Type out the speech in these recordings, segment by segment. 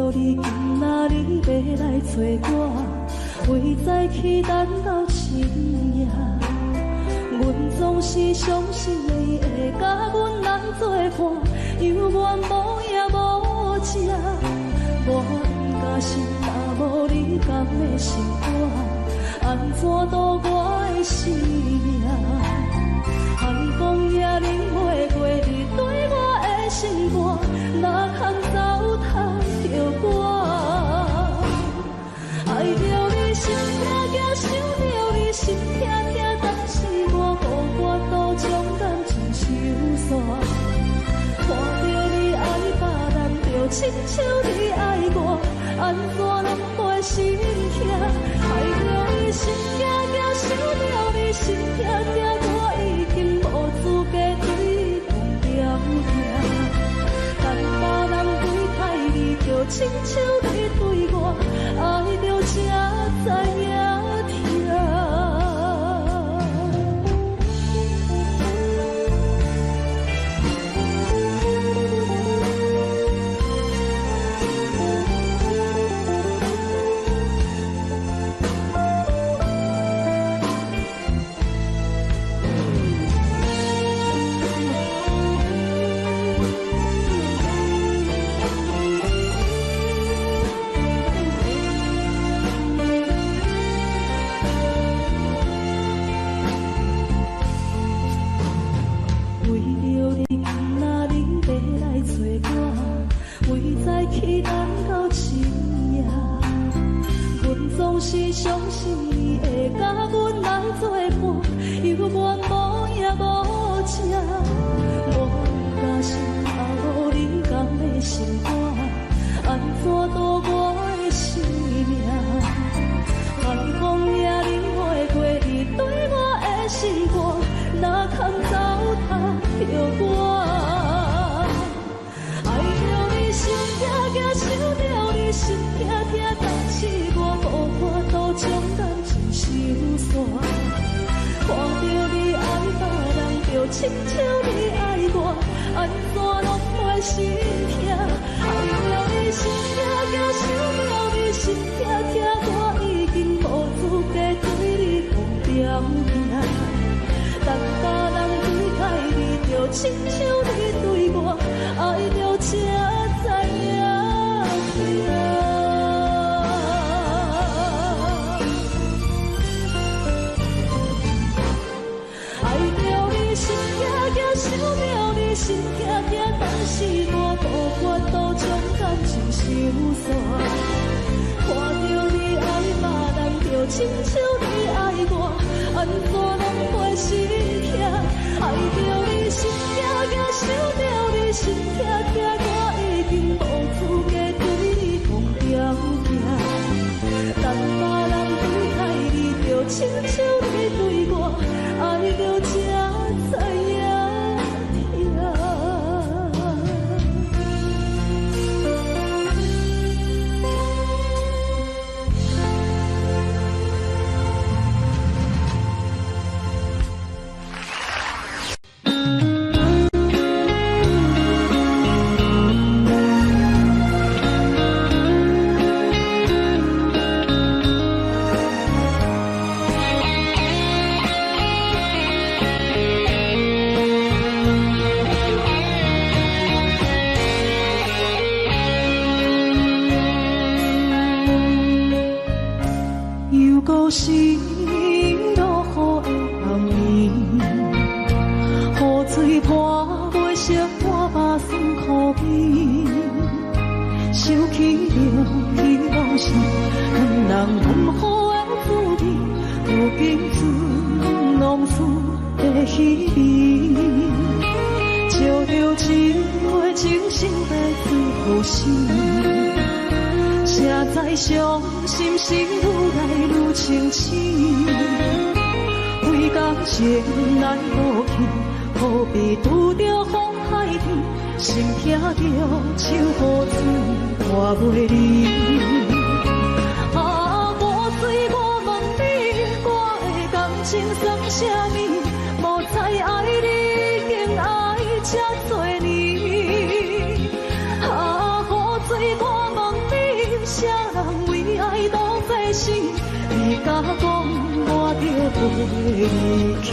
着你今仔日要来找我，为在期等到深夜。阮总是相信你会甲阮人作伴，犹原无影无迹。我敢是若无你甘的心肝，安怎度我的生命？寒风也冷袂过你对我的心肝，哪通糟蹋着我？爱着你心痛痛，想着你心痛痛，但是我予我都将感情收煞。看着你爱别人，就亲像你爱我，安怎拢袂心痛？爱着你心痛痛，想着你心痛痛，我已经无资格对讲条件。但别人对待你，就亲像你对我，爱着才知影痛。期等到深夜，阮总是相信你会甲阮来作伴，犹原无影无迹。我敢是若无你甘的心肝，安怎度我的生命？寒风也冷袂过你对我的心肝，哪通糟蹋着我？心痛痛，想着你心痛痛，但是我予我都将感情收煞。看着你爱别人，就亲像你爱我，安怎拢袂心痛？爱着你心痛痛，想着你心痛痛，我已经无资格对你讲条件。但别人对待你，就亲像你对我，爱着才。爱着你心痛痛，想着你心痛痛，但是我无法度将感情收煞。看着你爱别人，就亲像你爱我，安怎拢袂心痛？爱着你心痛痛，想着你心痛痛，我已经无资格对你讲条件。但别人对待你，就亲像你对我，爱着才知影痛。心落雨的暗暝，雨水破袂熄我目酸苦悲，想起着希望是两人温好的滋味，如今只拢输的稀微，照着一回情深来自呼吸。谁知伤心是愈来愈清醒，为感情来无去，何必拄着风海天，心痛着手雨水看袂离。啊，雨水，我问你，我的感情算啥物？无再爱你，竟爱这多年。啊，雨水，我问你。啥人为爱都作死，你甲讲我着回去。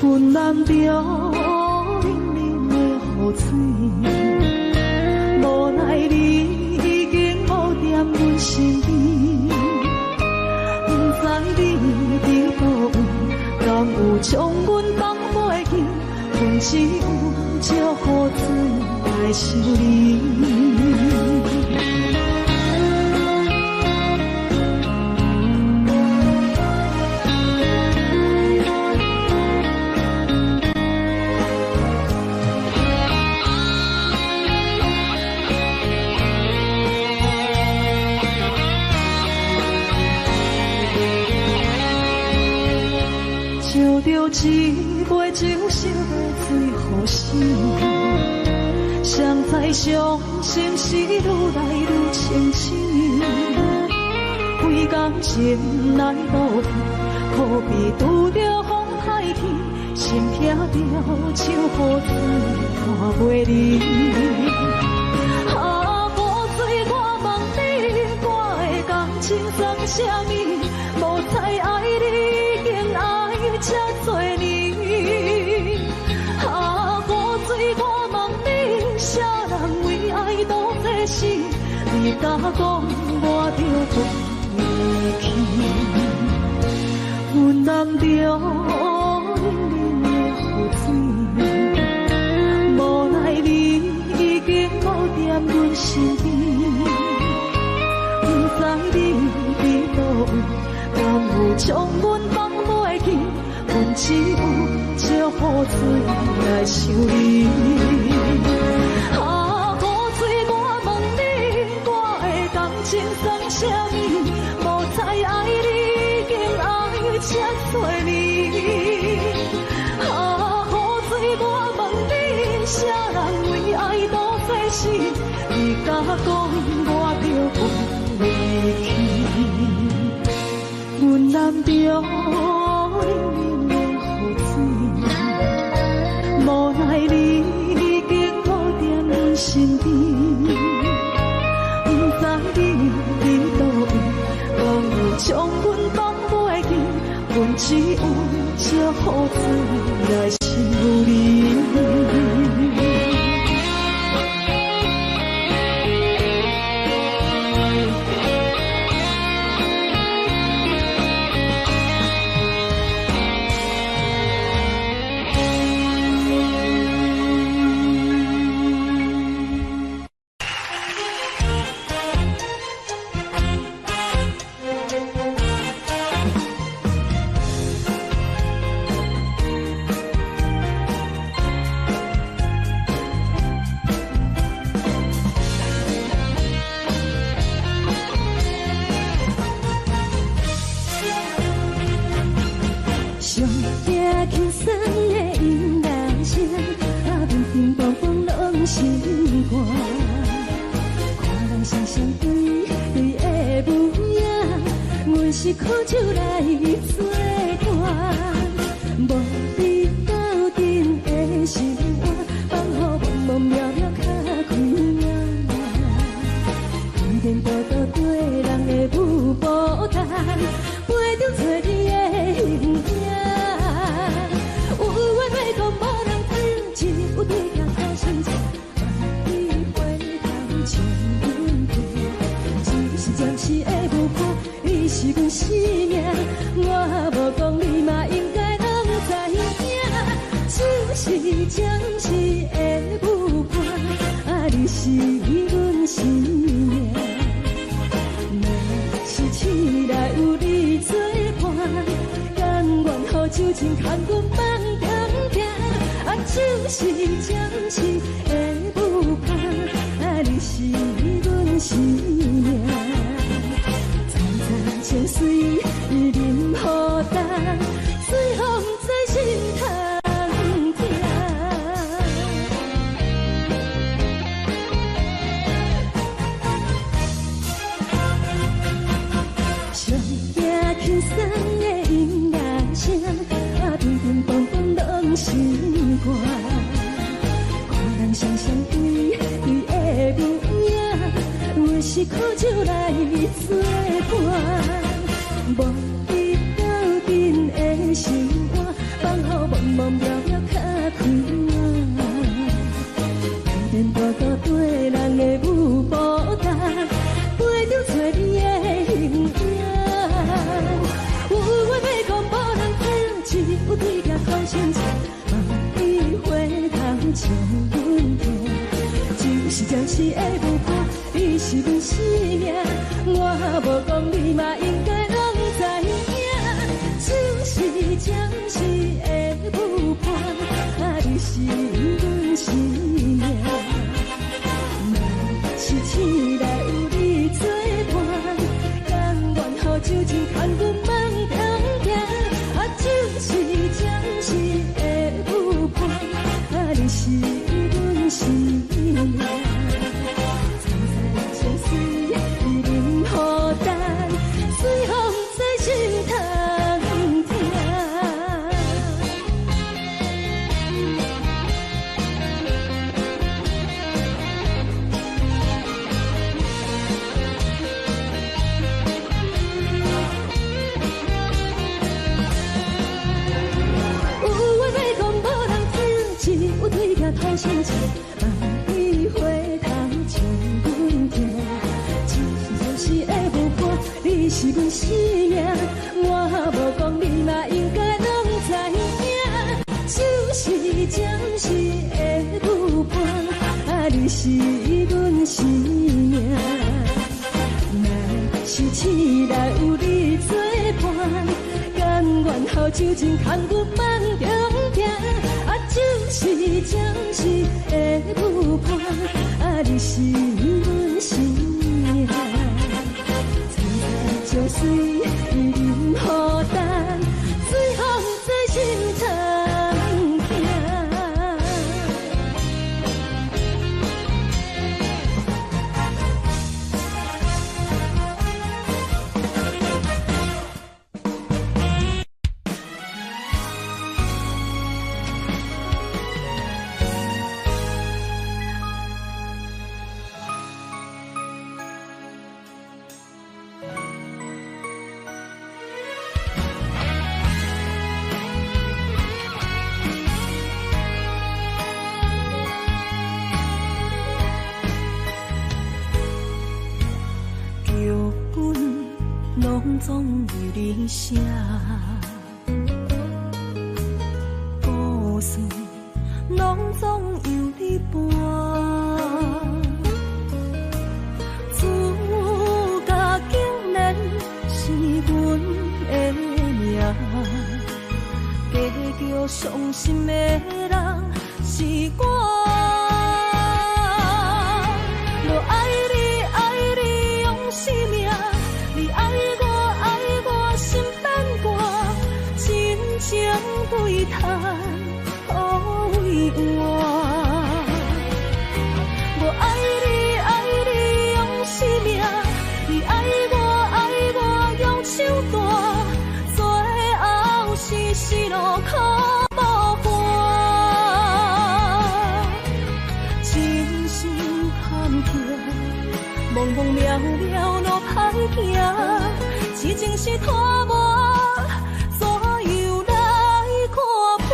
阮难着冷冷的雨水，无奈你已经无踮阮身边，不知你伫倒位，敢有将阮放袂记？阮只有借雨水来想你。烧着一杯酒，烧到最后死。谁知伤心事愈来愈清醒，几工前来倒去，可比拄着风太起，心痛着手雨水看袂离。啊，雨水，我问你，我的感情算啥物？无猜爱你，竟爱这多年。啊，雨水，我问你，啥人为爱都作死？你甲讲我着回去，阮难着冷冷的雨水，无奈你已经无踮阮身边，不知你伫倒位，敢有将阮放袂记？阮只有借雨水来想你。啊，雨水，我问你，我的感情算啥物？无猜爱你，竟爱这多年。啊，雨水，我问你，啥人为爱都作死？你甲讲我着回去，阮难着冷冷的雨水，无奈你已经无踮阮身边，不知你伫倒位，敢有将阮放袂记？阮只有借雨水来想你。是苦酒来作伴，无你斗阵的心肝，放乎茫茫渺渺较开眼。颠颠倒倒对人的舞步弹，陪着找你的形影。有缘要讲无人知，只有对镜头相衬，万里回头情阮痛，只是暂时的无伴。你是阮生命，我无讲你嘛应该通知影，就是暂时的舞伴，啊，你是阮生命。若是醒来有你作伴，甘愿予酒精牵阮放天行，啊，就是暂时的舞伴，啊，你是阮生命。情随你任何淡，随风在心通听。上惊轻松的音乐声，啊，乒乒乓乓拢心肝。看人双双对对的模样。是苦酒来作伴。无你斗阵的心肝，放乎茫茫渺渺较快活。连大大对人的舞步单，陪着找你的形影。有话要讲无人听，只有对镜头前镜，梦里花头将阮听。就是暂时的舞伴，你是阮生命，我无讲你嘛应该拢知影。就是暂时的舞伴，你是阮生命。是醒来有你作伴，甘愿予酒精牵阮梦中行。就是暂时的舞伴，你是阮生命。苍山相随，一人孤单，随风在心通听。头前情，梦里花头将阮听。就是的舞伴，你是阮生命，我无讲你嘛应该拢知影。就是暂时的舞伴，你是阮生命。若是醒来有你作伴，甘愿予酒精牵阮梦中行。就是暂时的舞伴，你是阮生命。苍山相随，一人孤单，随风在心通行。总为你写，故事拢总由你伴。自家竟然是阮的命，加叫伤心的人是我。若爱你，爱你用生命，你爱我。心变卦，真情对叹，可为我。我爱你，爱你用生命，你爱我用手段，最后是死路可无伴。真心坎坷，茫茫渺渺路歹行。痴情是拖磨，怎又来看破？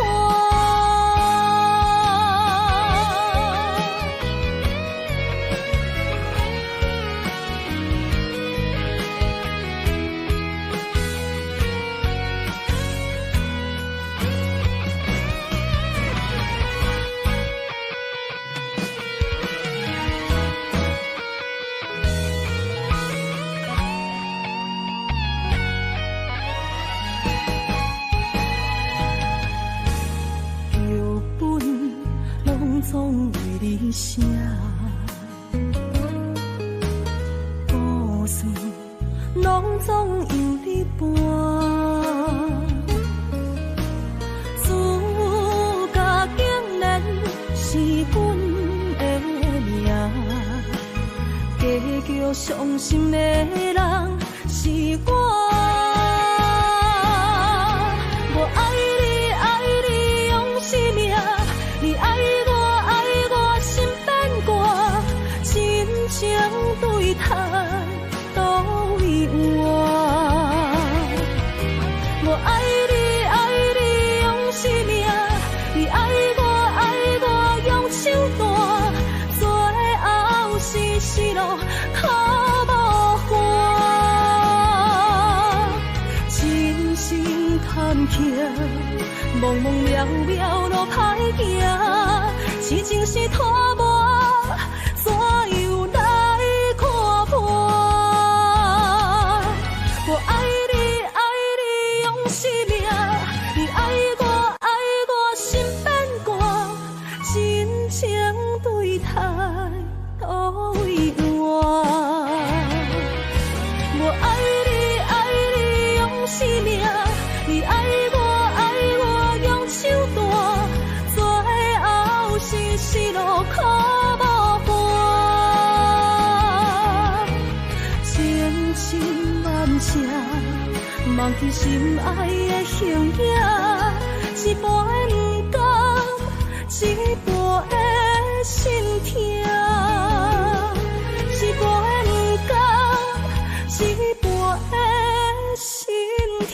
总为你写，故事拢总由你伴。自家竟然是阮的命，加叫伤心的人是我。我爱你，爱你用生命，你爱我。心变卦，真情对待都为换。我爱你，爱你用生命，你爱我用手段，最后是失落靠无还。真心坦克，茫茫渺渺路歹行，是情是拖磨，怎样来看破？我爱你，爱你用生命，你爱我心变寒，真情对待都为换。我爱你，爱你用生命，你爱我用手段，最后是失落靠无还。千真万确，忘记心爱的形影，一半的不甘，一半的心痛，一半的不甘，一半的心痛。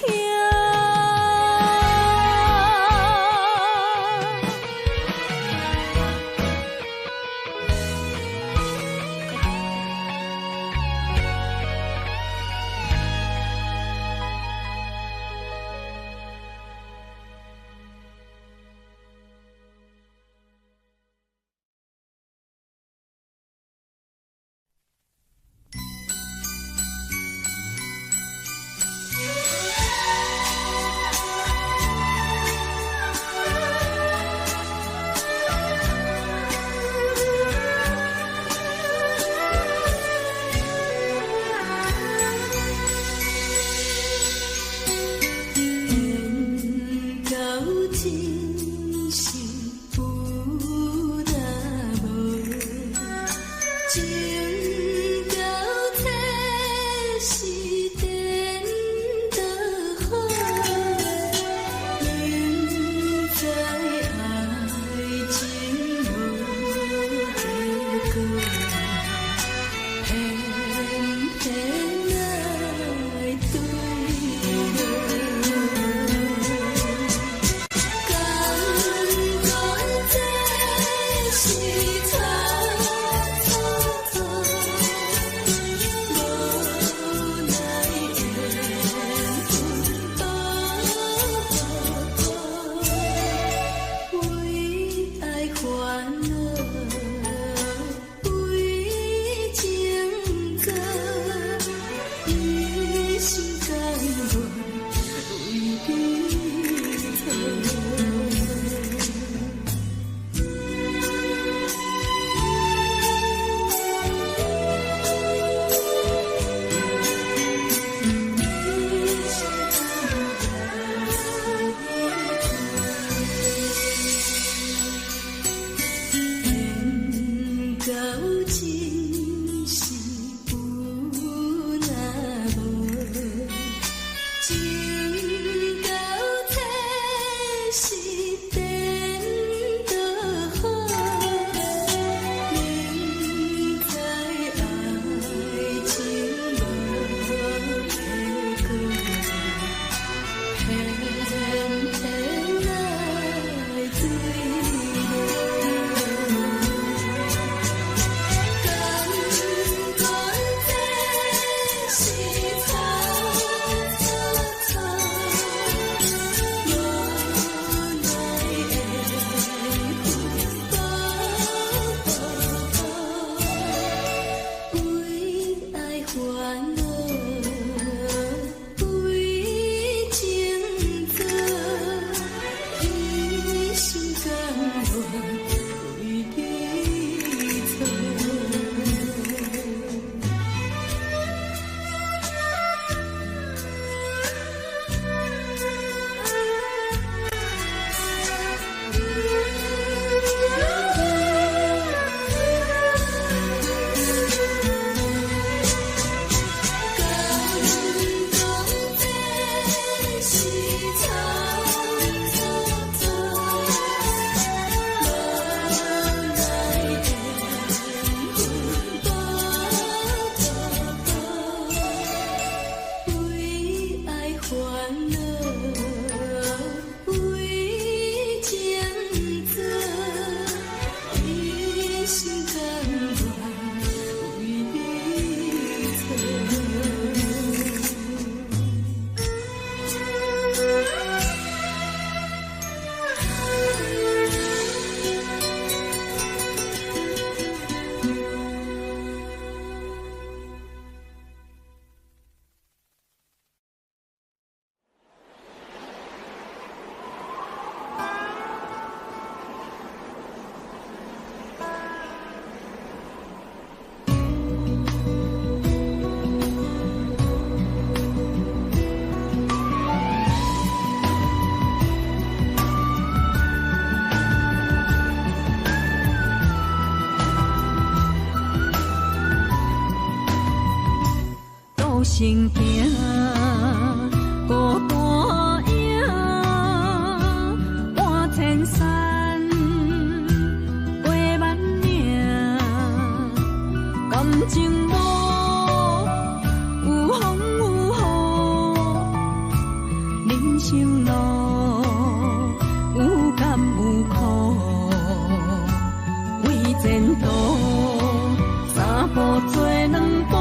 独行行，孤单影，半千山，陪万岭，感情无有风有雨，人生路有甘有苦，为前途三步做两步。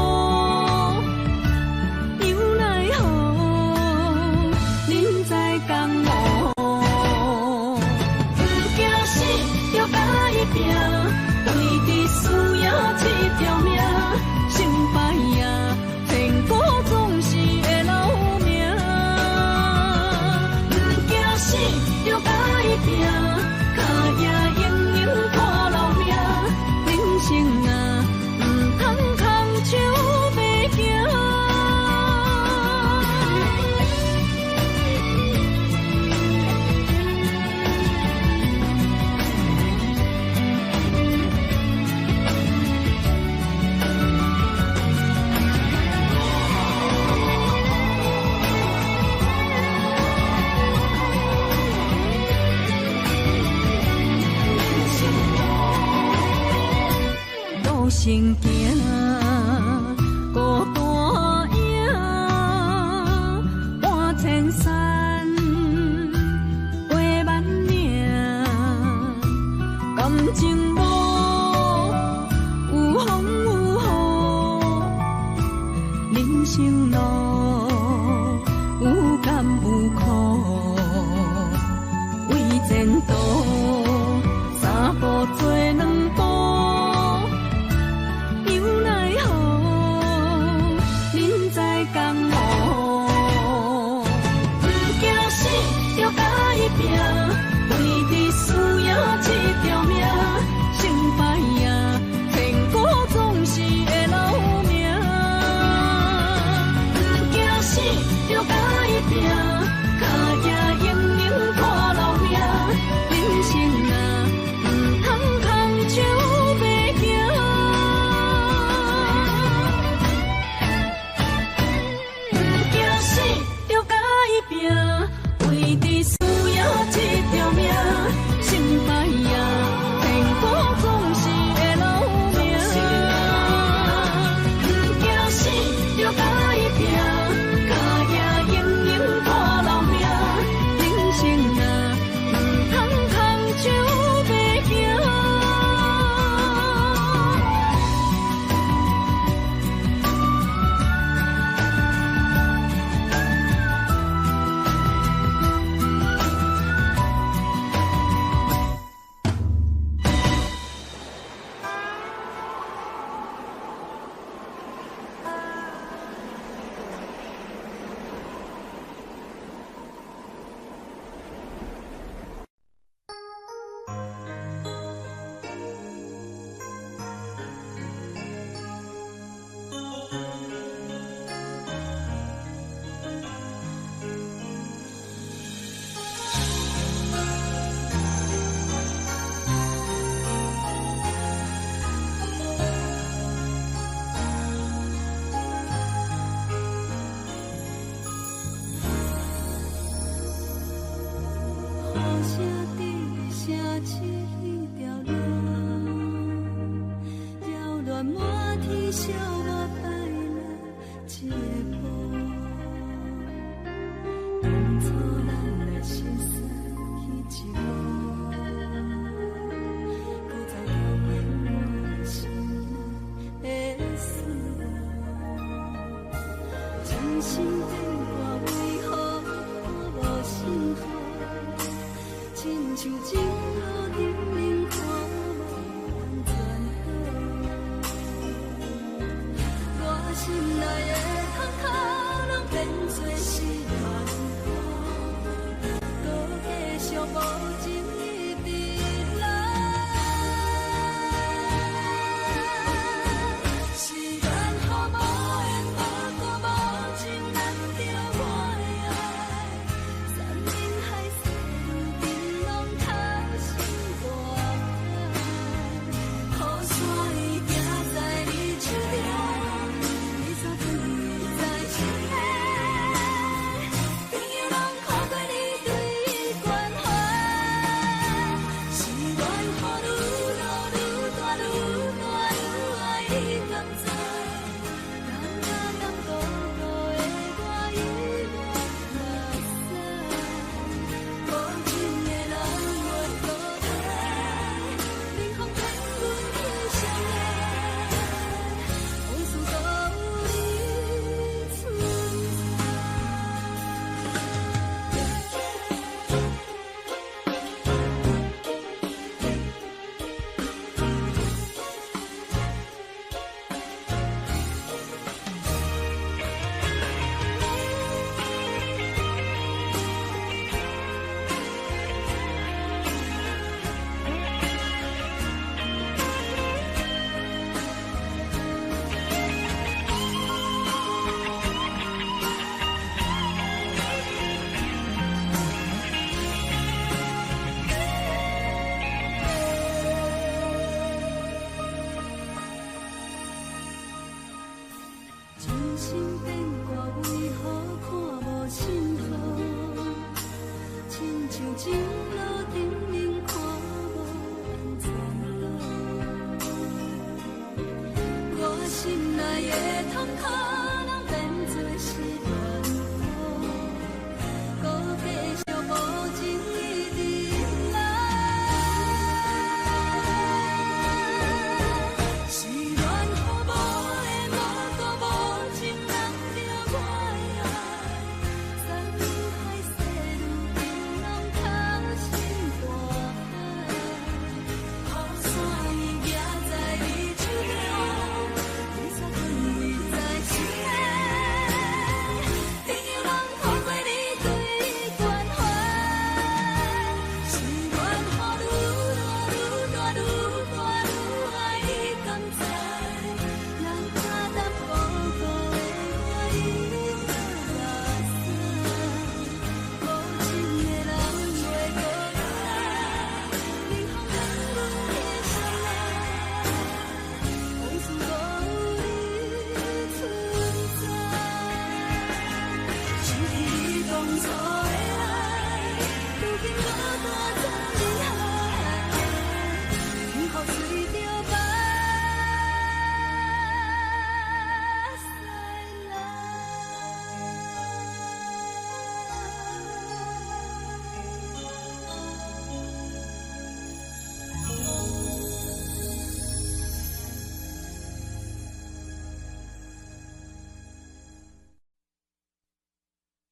行行，孤单影，半千山，陪万岭，感情无有风有雨，人生路有甘有苦，为前途三步做两步。在心变卦为何看无信号？亲像前路顶面看无安全路，我心内的痛可能变作是怨恨，搁继续无情意忍耐。是缘雨无的无果无情人着我的爱，山海细路冰冷透心大海，雨伞伊行在你手中，雨伞困围在心内，天佑人透过你对关怀，是缘雨愈大愈大愈大愈爱你甘知，人看淡薄薄的我已落垃圾，无情的人袂搁来，冷风冷阮的心内，往事无有你存在，想起你当初的爱，如今我大怎厉害，雨雨随着目屎来。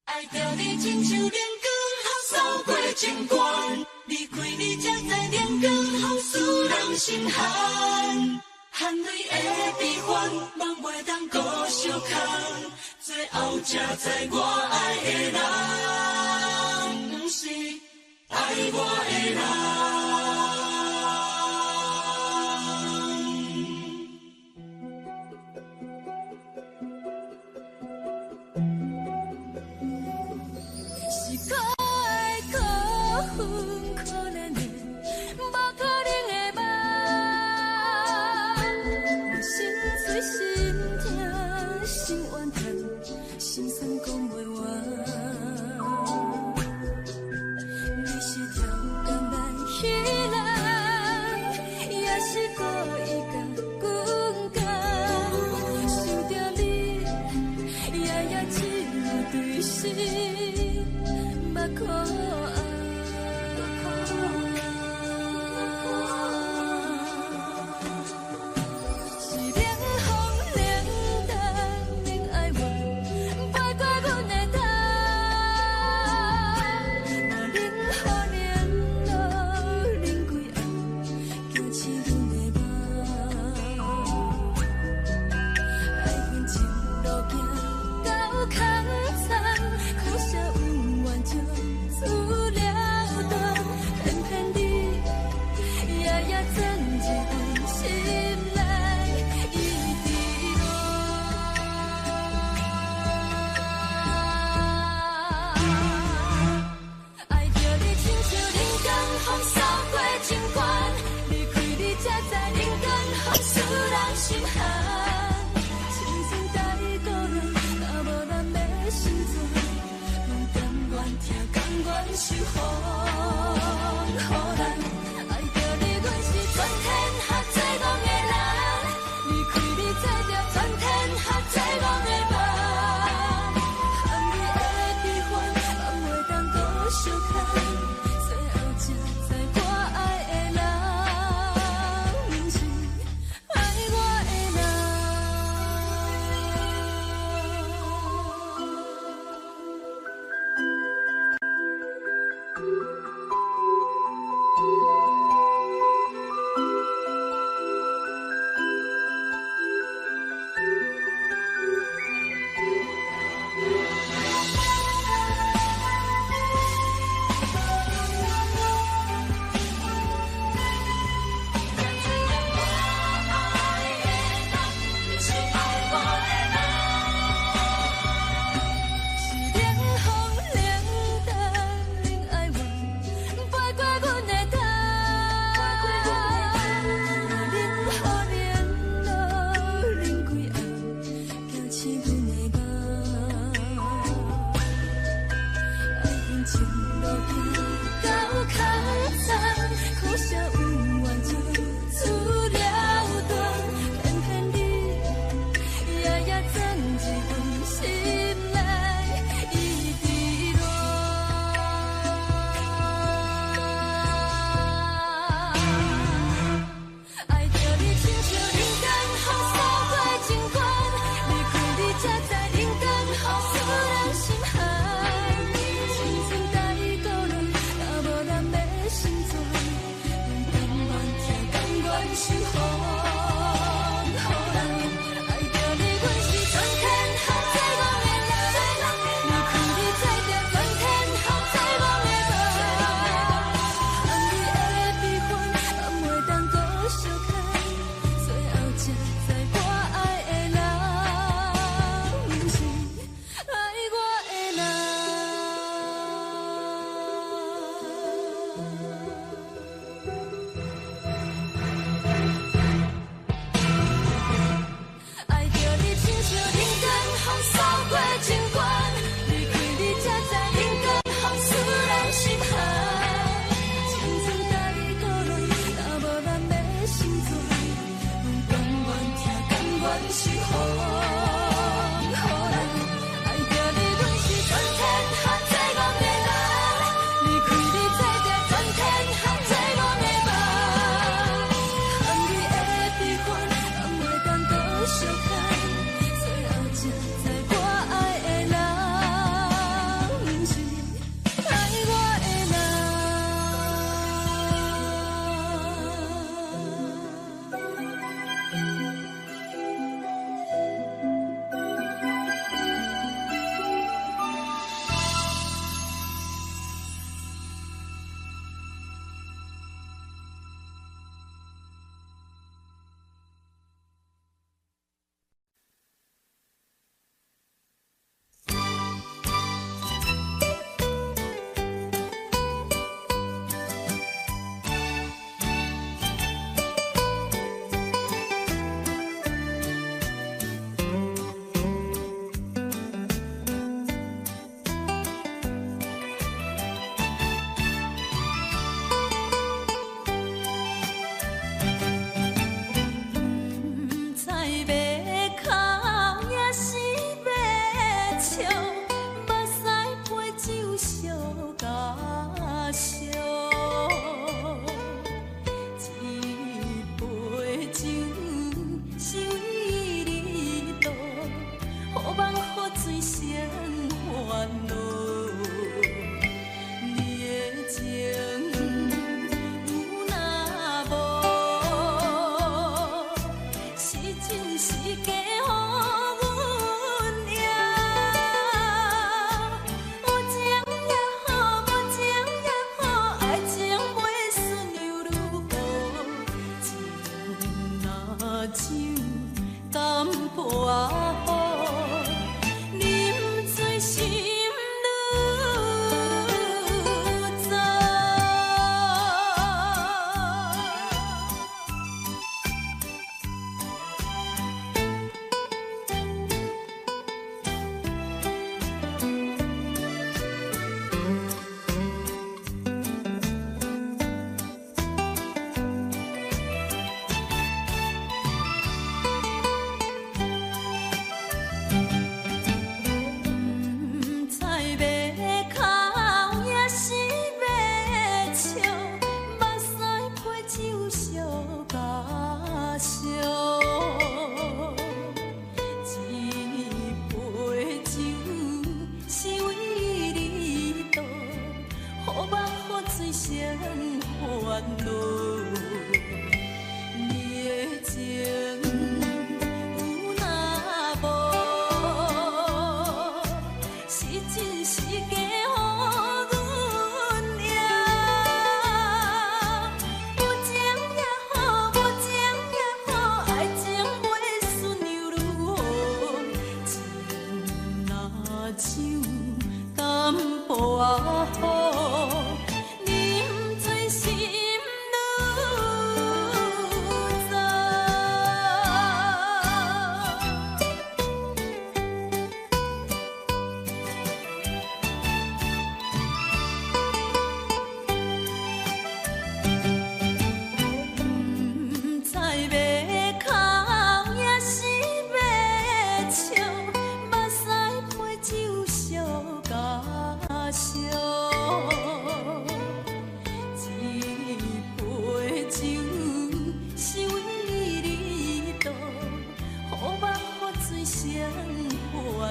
爱着你亲像连光，好扫过情关。离开你才知连光，好使人心寒。含泪的悲欢，望袂当搁相牵。最后才知我爱的人，不是爱我的人。是可爱可恨可怜的，无可能的梦。我心碎心痛心怨恨，心酸讲袂完。你是条江南雨。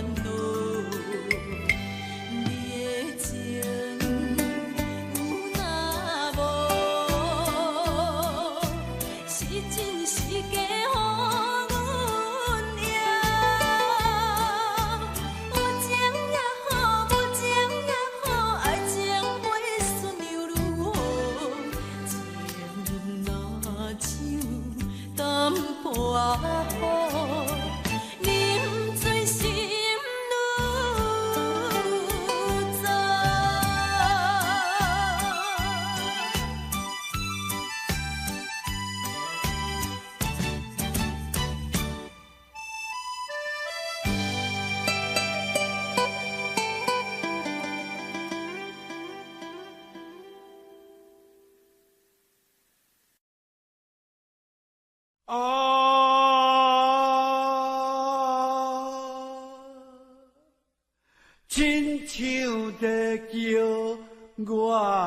恼。你的情有若无，是真是假？亲像在叫我的。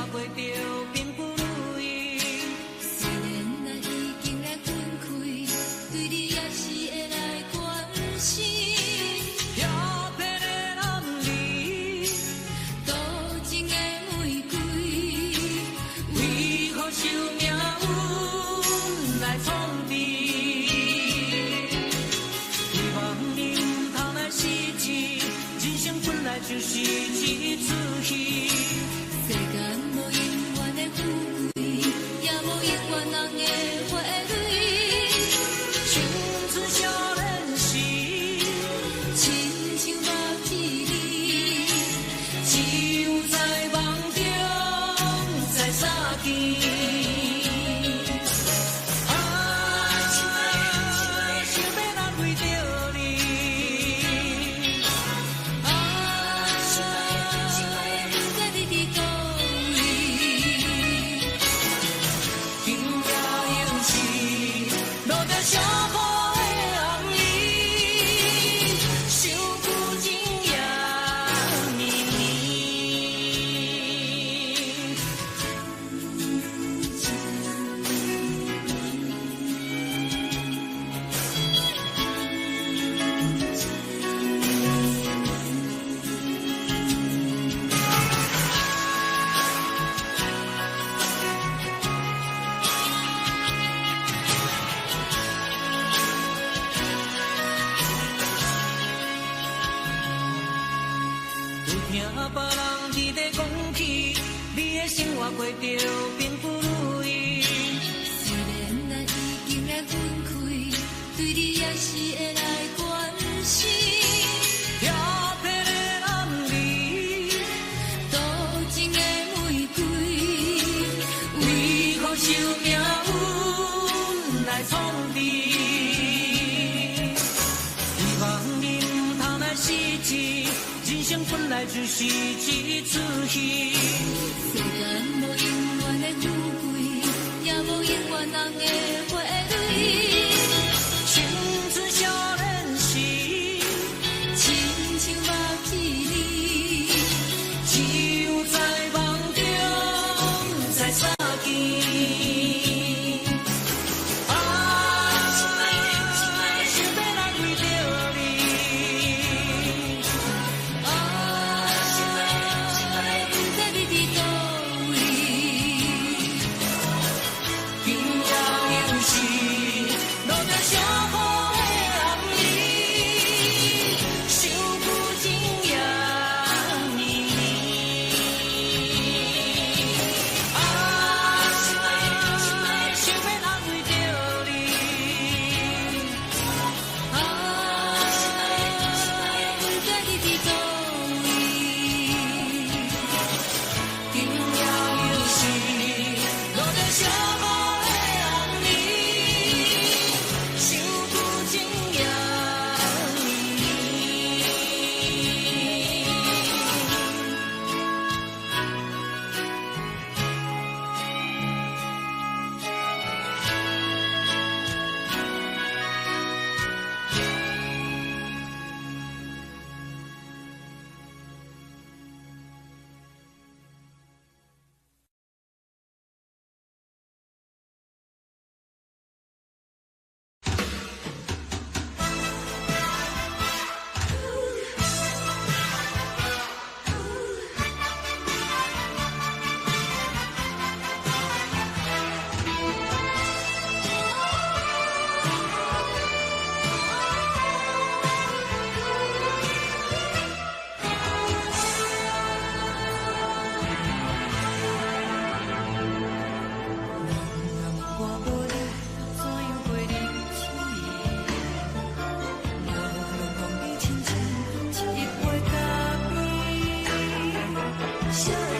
活过着并不如意。虽然咱已经来分开，对你也是会来关心。漂泊的男儿，多情的玫瑰，为何受命运来创治？希望你唔通来失志，人生本来就是一出戏。世间无永远的富贵，也无永远人的花蕊。青春少年时，亲像目一字，只有在梦中才相见。过着并不如意，虽然咱已经来分开，对你也是会来关心。漂泊的男儿，多情的玫瑰，为何受命运来创治？希望你唔通来失志，人生本来就是一出戏。世间无永远的富贵，也无永远人的花蕊。青春少年时，亲像目一字，只有在梦中才相见。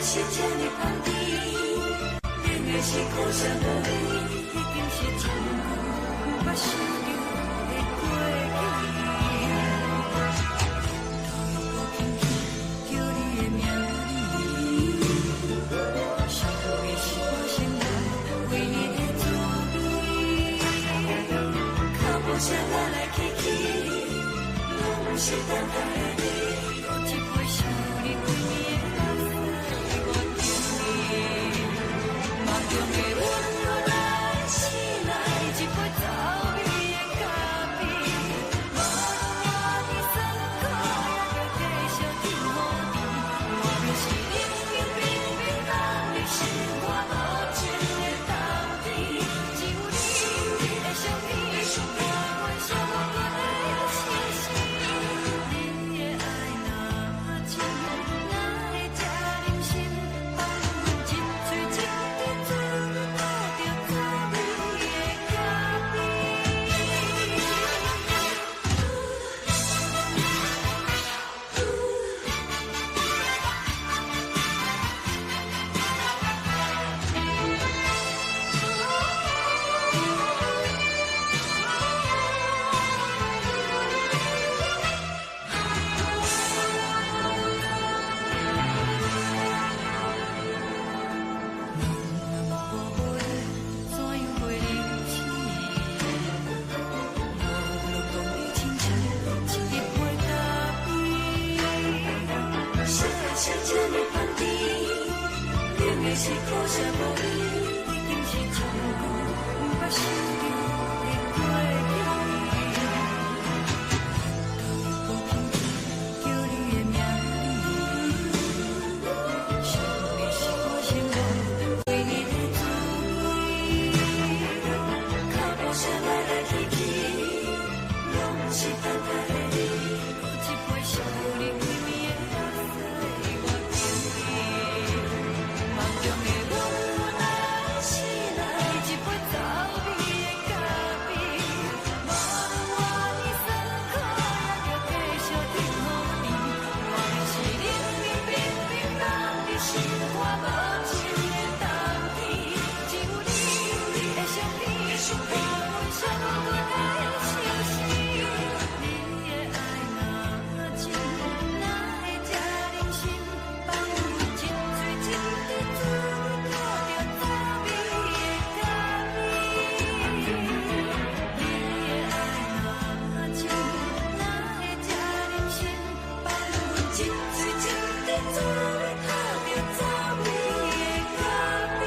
是这么放低，冷的是苦涩无味，一定是一句无法想着的过去。头一步轻轻叫你的名字，幸福的是我先来为你的作为，脚步声来来去去，拢不是等待的你，一杯想你几年。的是苦涩无味，已经是从无法想着的过去。无轻轻叫你的名字，想的是我心内对你的滋味。脚步声来来去去，拢是等待的你，一杯烧你甜蜜的咖啡，我敬你。梦中的我，若醒来，一杯走味的咖啡，无论我呢酸苦，也着继续甜乎甜。我的是冷冷冰冰放伫心肝无情的冬天，只有你的相片，伴阮相分的相思。你的爱若真，哪会这忍心放阮一嘴一滴滋味，喝着走味的咖啡？你的爱若真，哪会这忍心放阮一嘴一滴滋味，喝着走味的咖啡？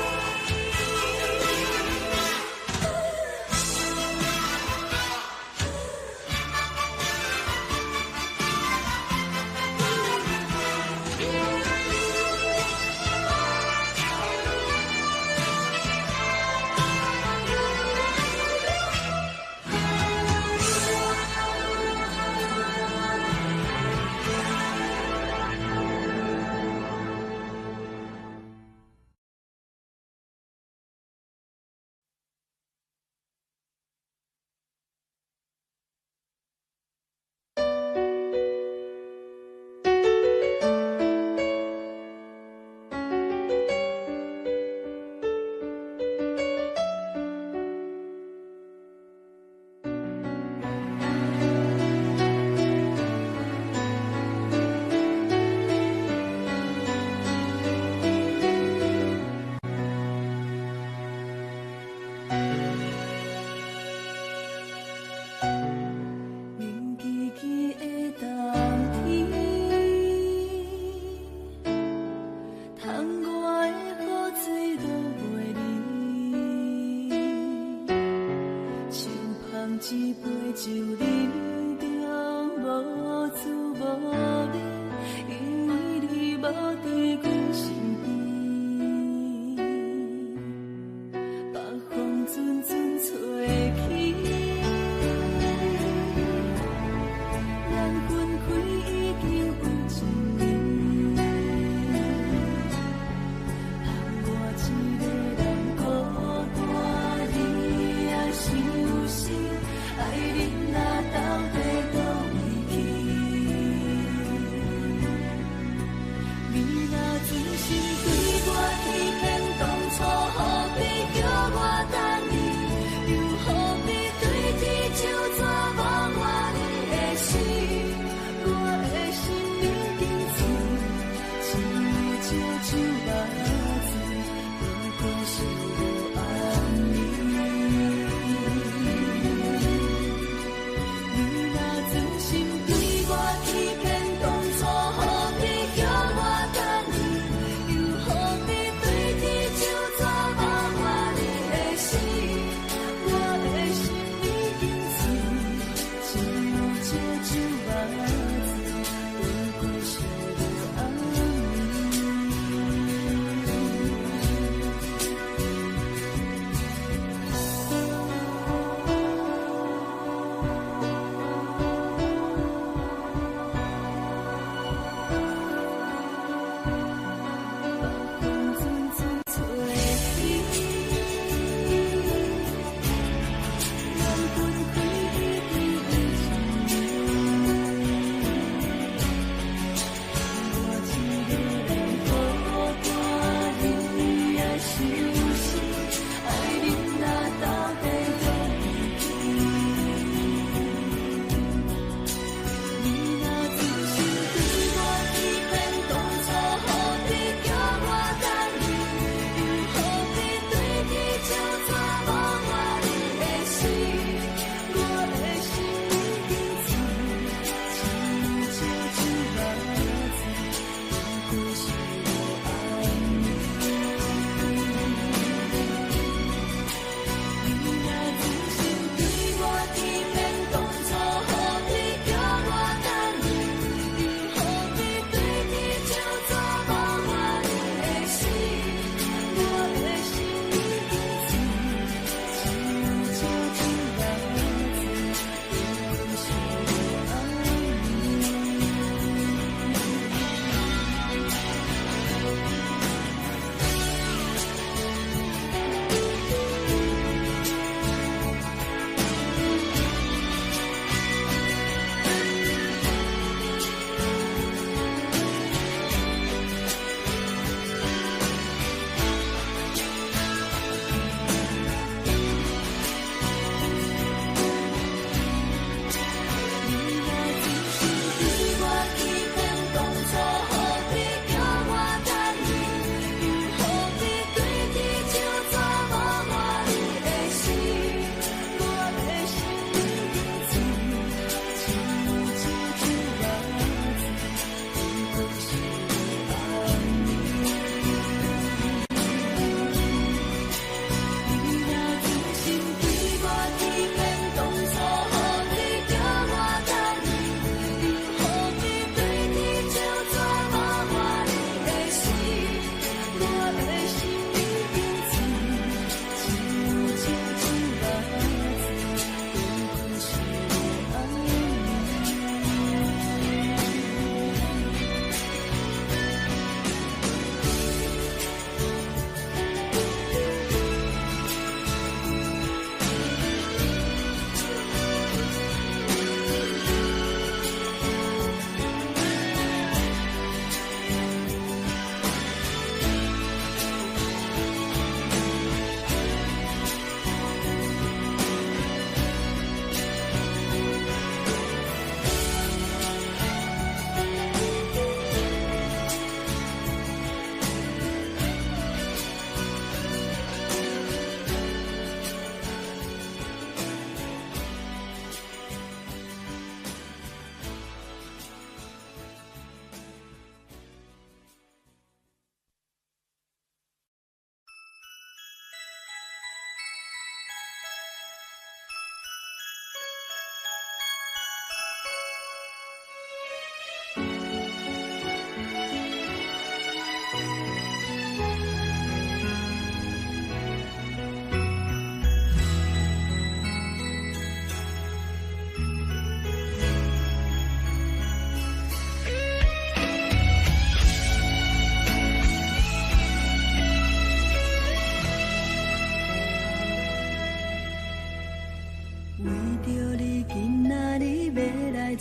冷凄凄的冬天，窗外的雨水落袂离，像捧一杯酒饮着无滋无味，因为你无伫阮身边，北风阵阵吹起。咱分开已经有一年，含我一个人孤单，你也伤心，爱你若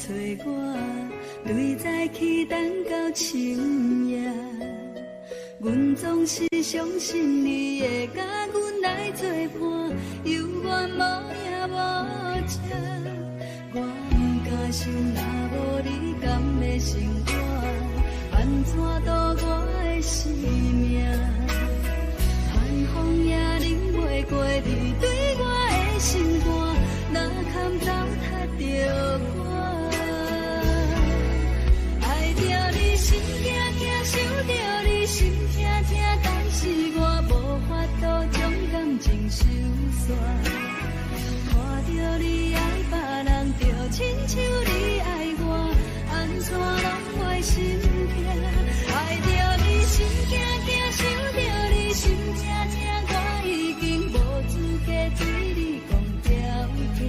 找我，对早起等到深夜。阮总是相信你会甲阮来作伴，犹原无影无迹。我不敢想，若无你甘会生活，安怎度我的生命？寒风也忍袂过你对我的心肝，哪堪糟蹋着我？爱着你心惊惊，想着你心痛痛，但是我无法度将感情收煞。看着你爱别人，就亲像你爱我，安怎拢会心痛？爱着你心惊惊，想着你心痛痛，我已经无资格对你讲条件。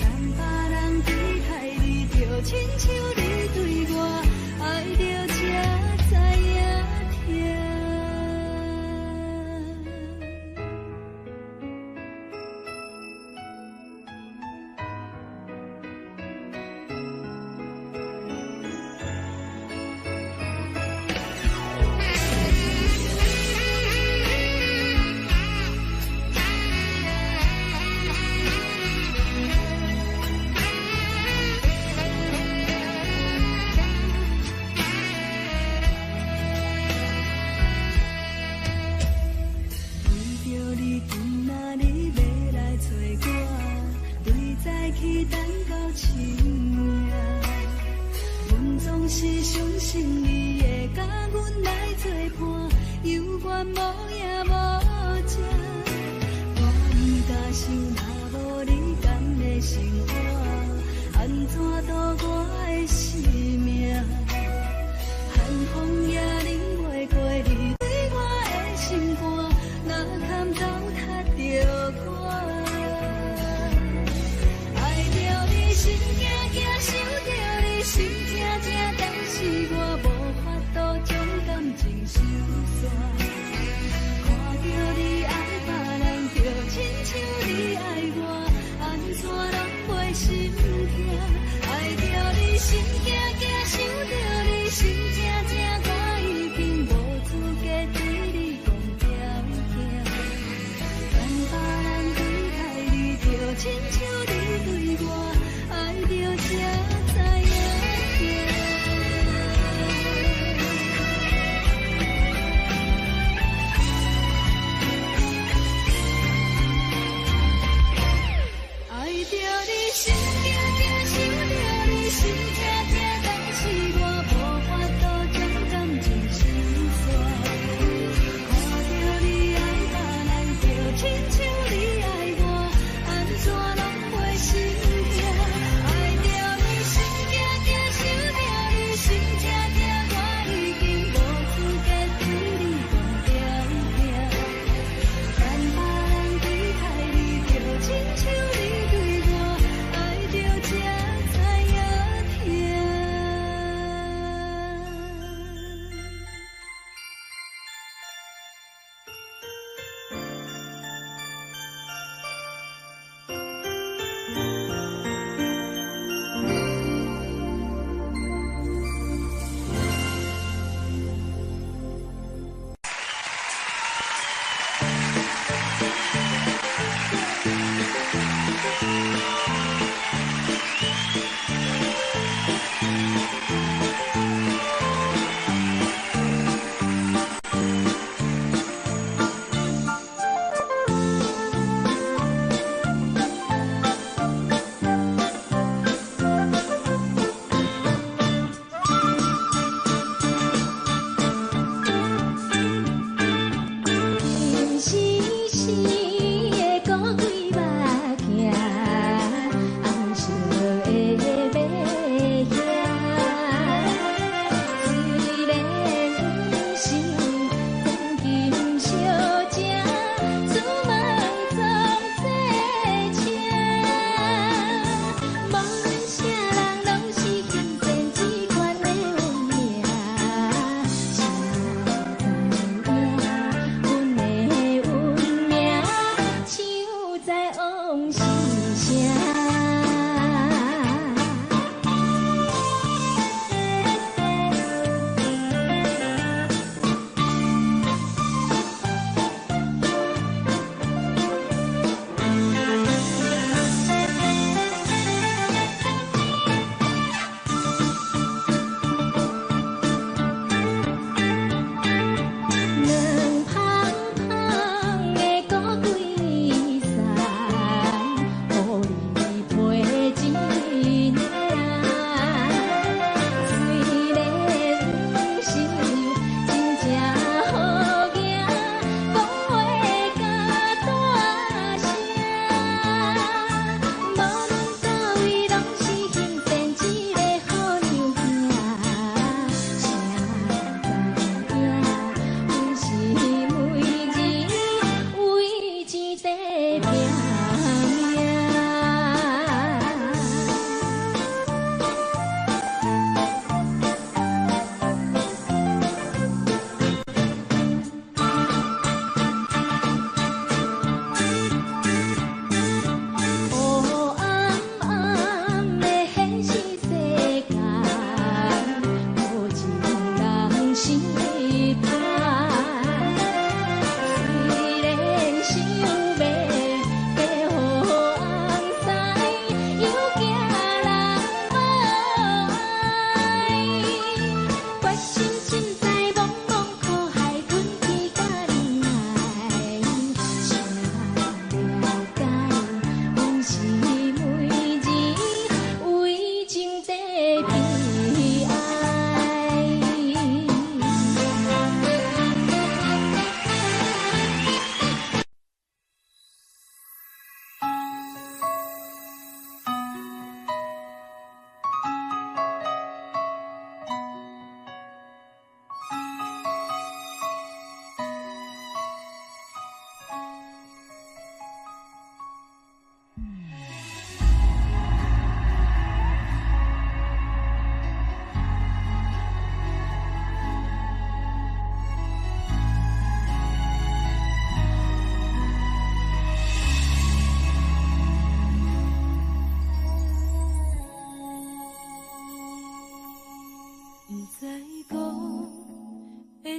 等别人对待你，就亲像你对我，爱着才知影痛。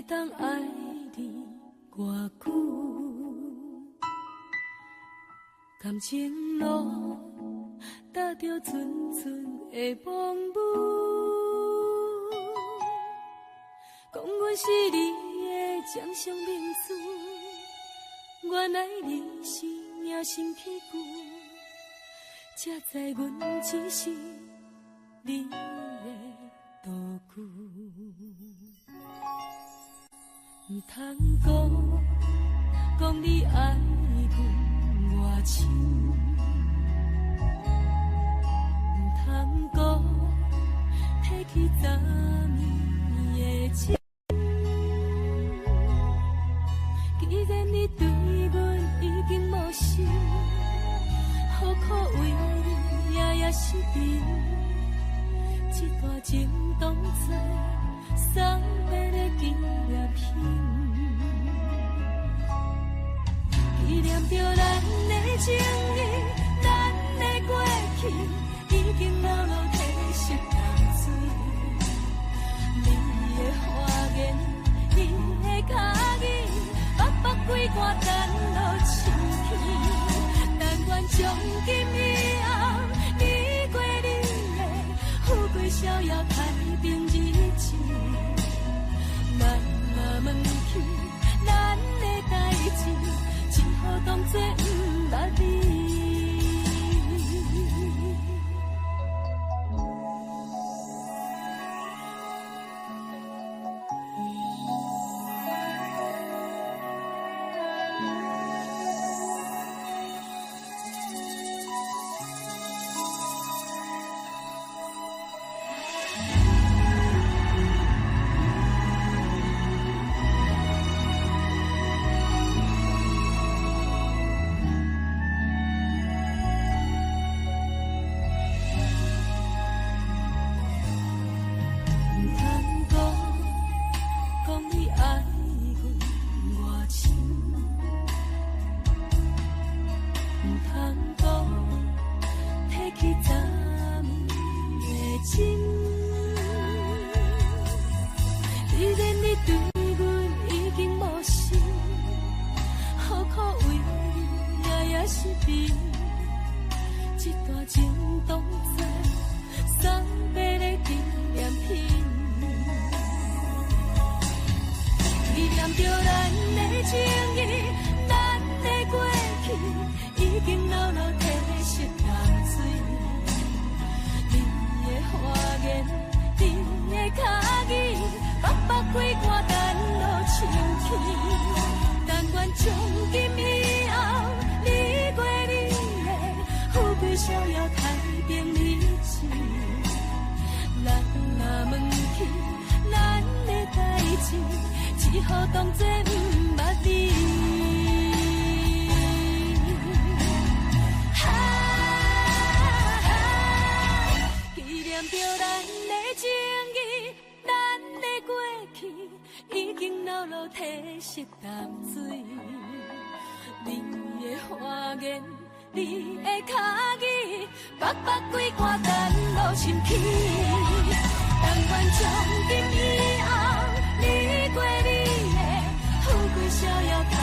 当爱你偌久，感情路踏着纯纯的梦雾，讲阮是你的掌上明珠，原来你是命生起旧，才知阮只是你的道具。唔通讲你爱阮偌深，唔通讲提起昨暝的情。既然你对阮已经无心，何苦为你夜夜失眠？这段情当作送别的纪念品，纪念着咱的情谊，咱的过去已经老老褪色淡水。你的花言，你的脚语，白白几挂等落深天。但愿从今以后，你过你的富贵逍遥太平日子。咱若问起咱的代志，只好当作不捌你。这段情当作送别的纪念品，纪念着咱的情谊，咱的过去已经老老褪色淡水。你的花言，你的脚语，白白几挂等落深天。但愿从今以后，你过你的富贵逍遥太平日子。咱若问起咱的代志，只好当作不捌你。纪念着咱的情谊，咱的过去已经老老褪色淡水。你的花言，你的脚语，白白几挂等落深天。但愿从今以后，你过你的富贵逍遥太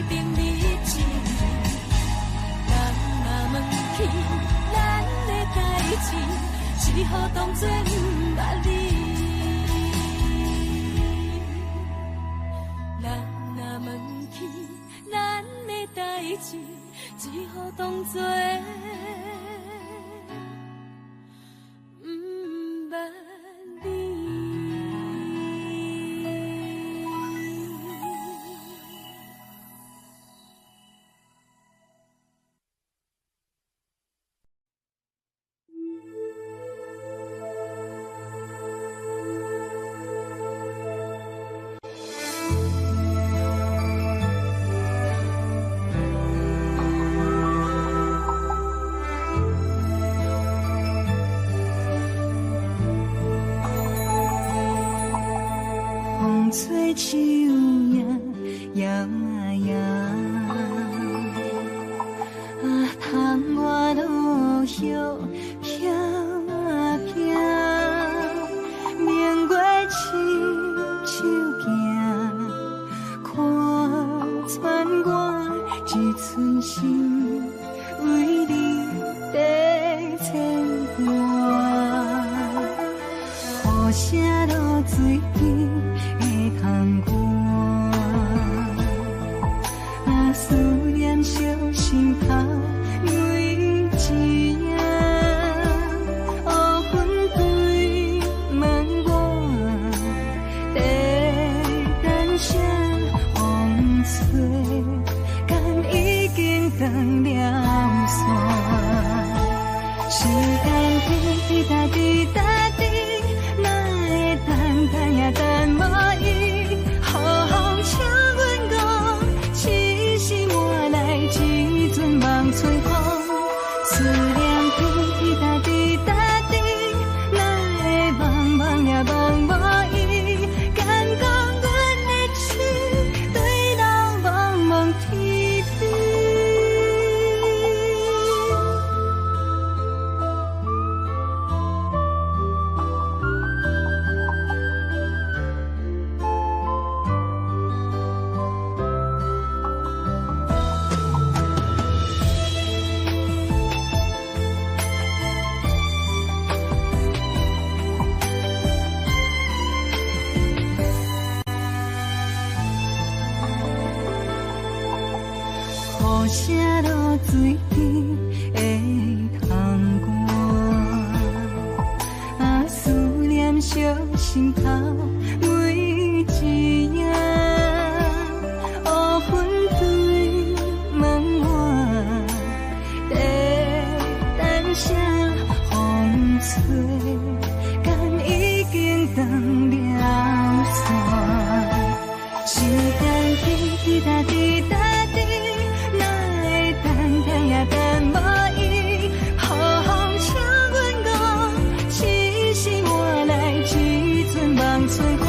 平日子。咱若问起咱的代志，只好当作不捌你。咱若问起咱的代志，只好当作不捌你。吹树影摇啊摇，窗外落叶飘啊飘，明月亲手行，一寸心为你在牵挂，雨声落水边的窗外，啊思念烧心头每一夜，黑云对门外，在等啥风吹。已经断了线，时间滴答滴答滴，哪会等也等无伊？雨风请阮讲，痴心换来一阵梦春风。思念滴答滴答滴，哪会茫茫也茫无伊？敢讲阮的痴，对人茫茫天。雨声落水边的窗外，啊思念烧心头每一夜，黑云对门外，在等啥风吹，敢已经断了线，时间滴答滴答。等无伊，雨风请阮讲，痴心换来一阵梦春风。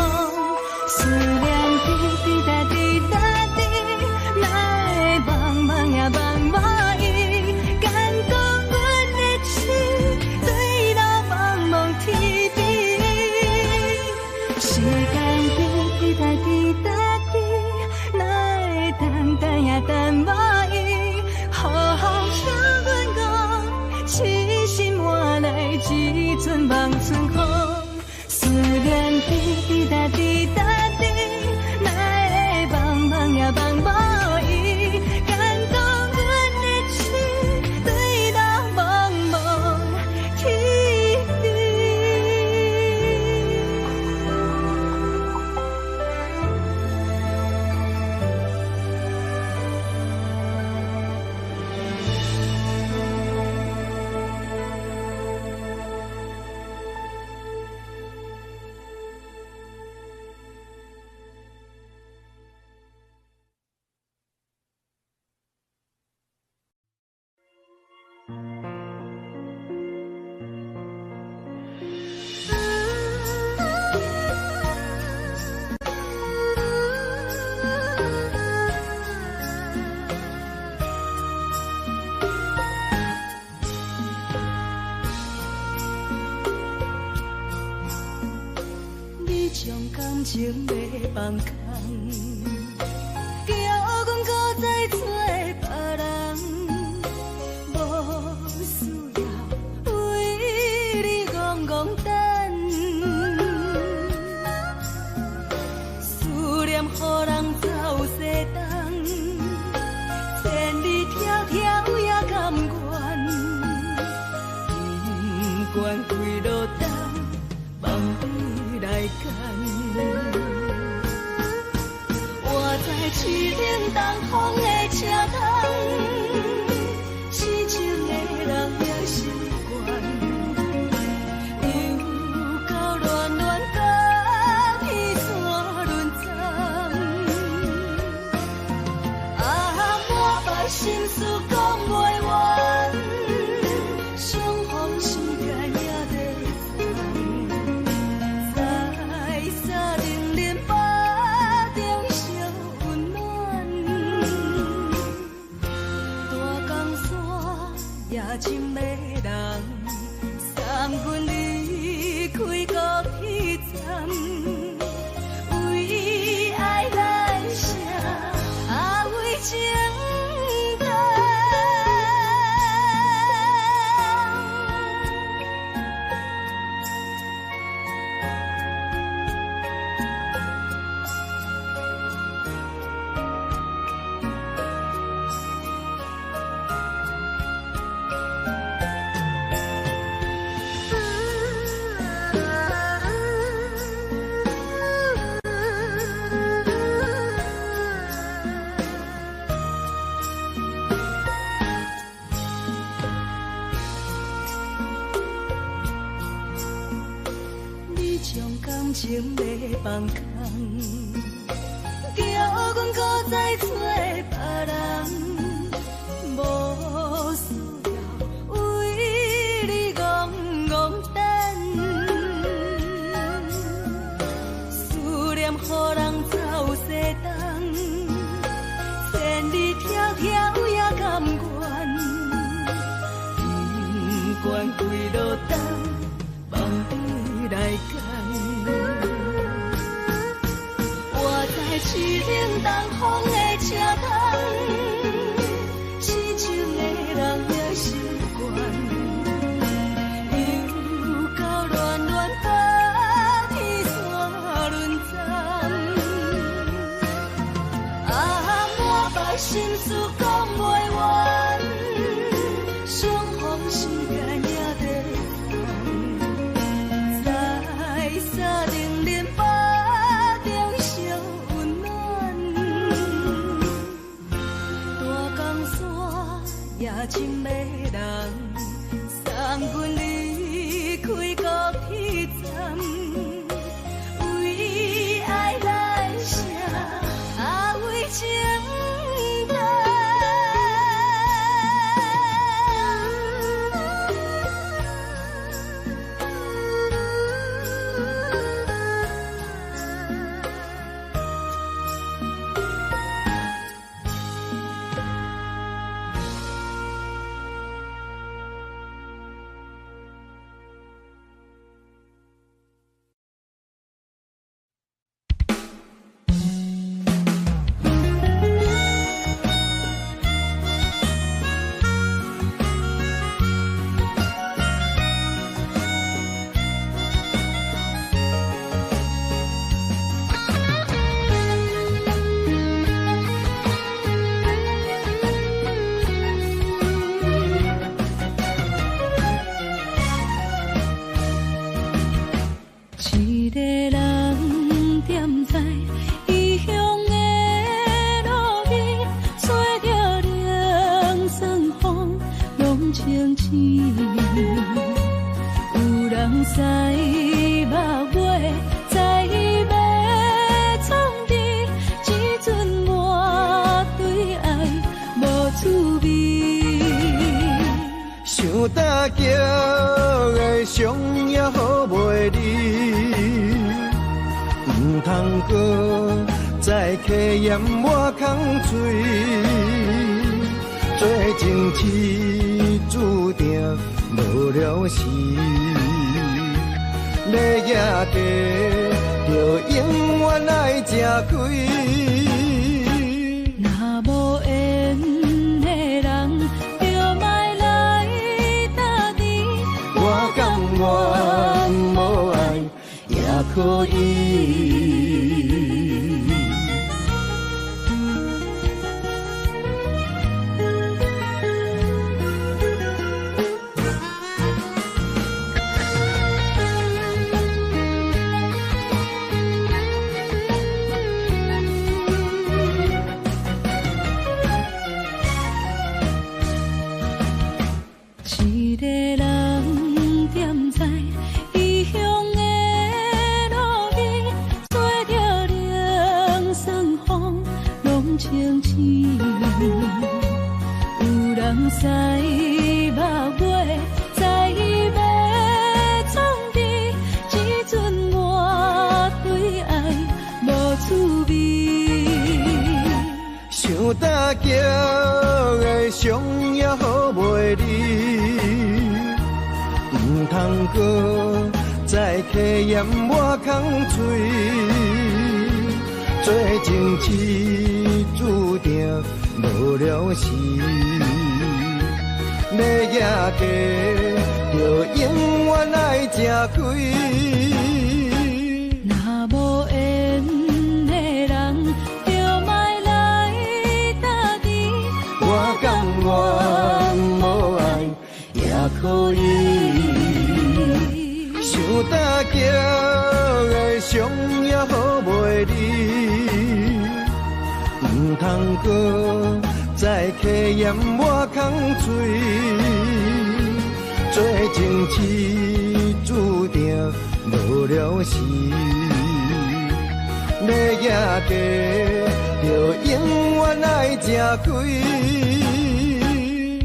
思念滴答滴答滴，哪会茫茫也茫无伊？敢讲阮的痴，对人茫茫天边。时间滴答滴答滴，哪会等也等无伊？雨风请阮讲，痴心换来一阵梦春风。思念滴答滴答滴，哪会茫茫也茫无伊？敢讲阮的痴，对人茫茫天边。将感情卖放空，叫阮搁再做别人，无需要为你戆戆等，思念予人走西东，千里迢迢也甘愿，不管几路灯，梦里来干。我在痴冷东风的车窗，痴情的人也习惯，又到乱乱甲彼山论惨。啊，满腹心事讲袂完，相逢时间也在长。在沙冷冷巴中烧温暖，大江山夜深的人，送阮离开孤彼站，为爱来生，啊为情。情要放空，叫阮搁再找别人，无需要为你戆戆等，思念予人走西东，千里迢迢也甘愿，不管几路灯，梦对来干。是冷东风的车窗，痴情的人也习惯，又到乱乱把天线轮转。满腹心事讲袂完，相逢时间也在等，在沙定林巴。夜深的人，送阮离开高铁站，为爱来声，为情淡。大桥的伤也好袂离，唔通搁再客掩我空嘴，做情痴注定无了时，要野地就永远爱吃亏。若无缘的人，就莫来打你。我甘愿无爱也可以。一个人踮在异乡的路边，吹着凉爽风，拢清醒。有人使目尾，在要创治，只准我对爱无滋味。想大桥的伤也好袂离。唔通搁再客掩我空嘴，做情痴注定无了时，要野地就永远爱吃亏。若无缘的人，就莫来打你。我甘愿无爱也可以。想大桥的伤也好袂离，唔通搁再客掩我空嘴，做情痴注定无了时。要行过，就永远爱吃亏。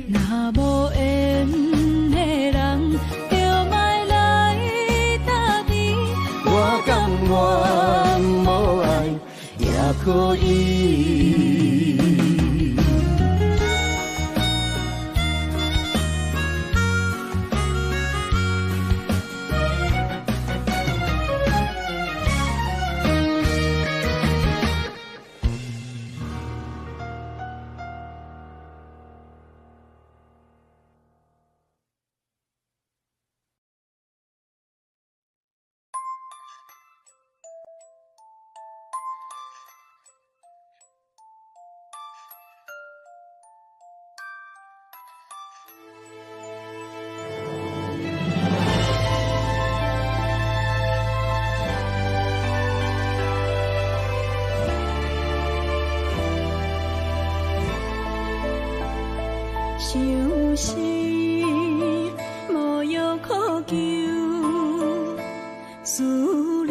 若无缘的人，就莫来搭理。我甘愿无爱也可以。想是无药可救，思念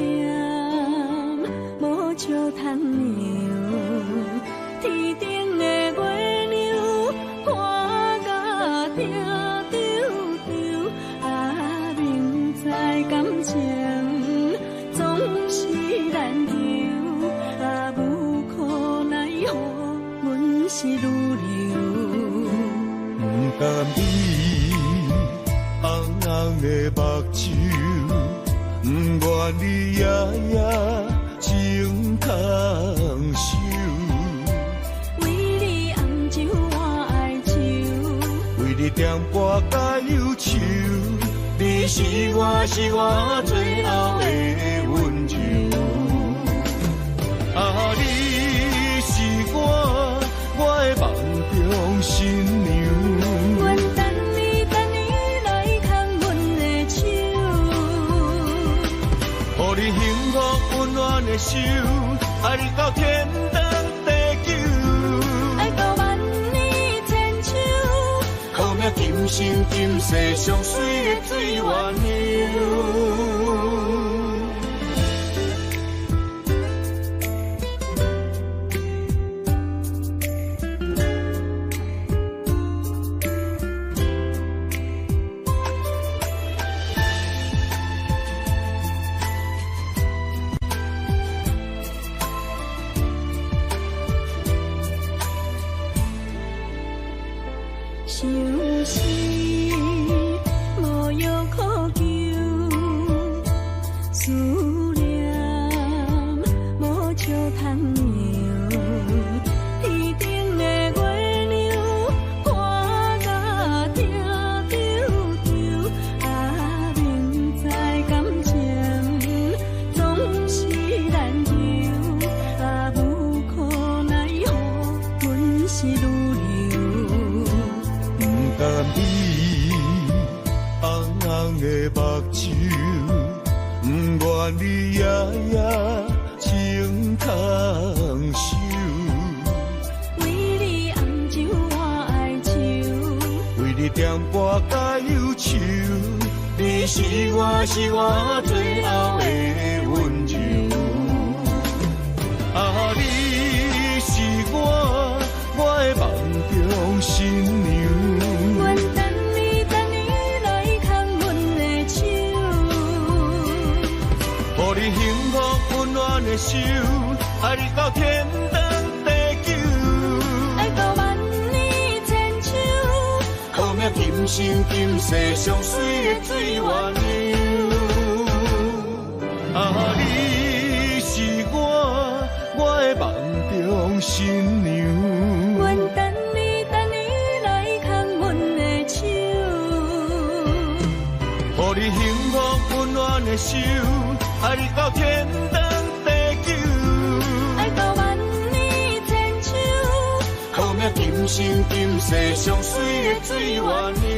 无笑通留。天顶的月亮看甲定丢丢，啊，明知感情总是难求，啊，无可奈何，阮是愈流。不甘你红红的目睭，不愿你夜夜情通守。为你红酒换哀愁，为你点歌甲忧愁，你是我最后的温柔。啊，你是我的梦中新娘。阮等你来牵阮的手，予你幸福温暖的手，爱你到天长地久，爱到万年千秋，好命今生今世上水的水源流。想是无药可救，思念无笑通留。天顶的月亮看甲定丢丢，啊，明知感情总是难求，啊，无可奈何，阮是愈流。不甘你红红的目睭，不愿你夜夜情通守。为你红酒换哀愁，为你点歌甲忧愁，你是我最后的温柔。啊，你是我的梦中新娘。阮等你来牵阮的手，予你幸福温暖的手，爱你到天长地久，爱到万年千秋，好命今生今世上水的水源流。啊，你是我的梦中新娘。阮等你来牵阮的手，予你幸福温暖的手，爱你到天长地久，爱到万年千秋，好命今生今世上水的水源流。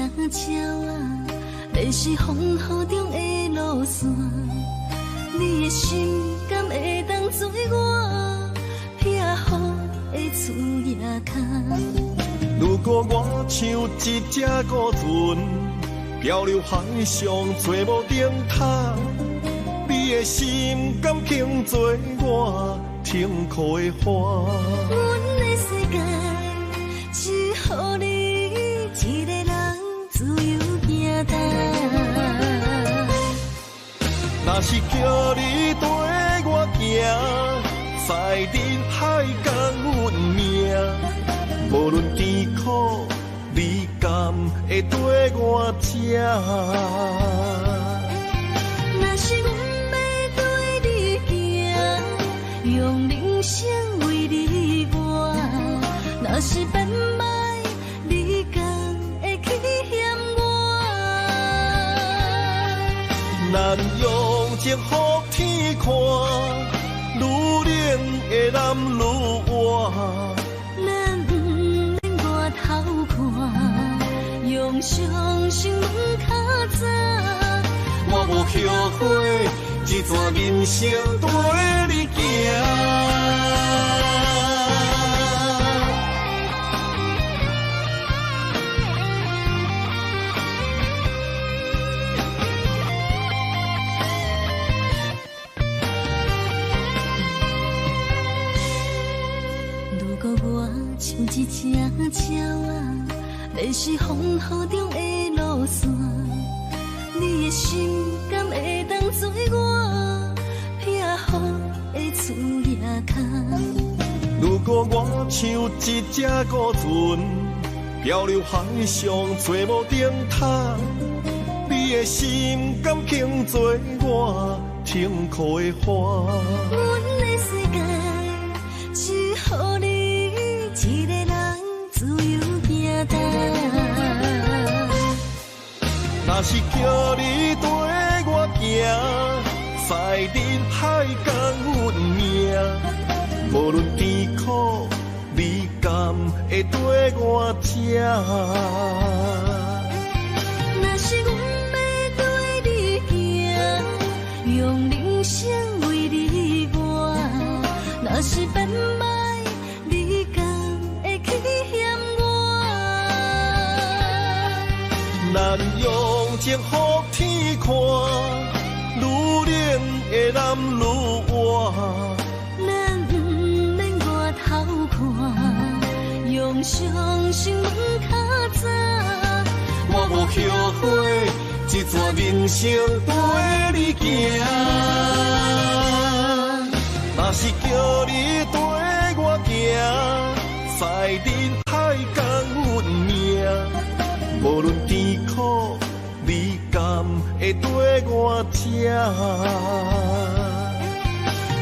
鸟啊，你是风雨中的路线，你的心敢会当做我避雨的厝夜空？如果我像一只孤船，漂流海上做无顶塔，你的心敢肯做我停靠的花？阮的世界只予你一个人自由行动。若是叫你跟我行，在人海共运命，无论甜苦，你甘会跟我吃？若是阮要对你行，用人生为你活，若是变歹，你敢会去嫌我？咱用情予天看，愈冷的男愈活。咱不免外头看，用双手门脚走。我无后悔，这段人生跟你行。如果我像一只鸟啊，你是风雨中的路线，你的心敢会当做我避雨的厝夜空？如果我像一只孤船，漂流海上做无顶塔，你的心敢肯做我停靠的花？阮的世界只予你一个人自由行动。若是叫你跟我行，在人海共运命，无论甜苦，你甘会跟我吃？若是阮要对你行，用人生为你活，若是变歹，你敢会去嫌我？咱用情予天看，愈冷的男愈活。咱不免外头看，用双手门脚走。我无后悔，这段人生跟你行。若是叫你跟我行，在人海共运命，无论甜苦，你甘会跟我吃？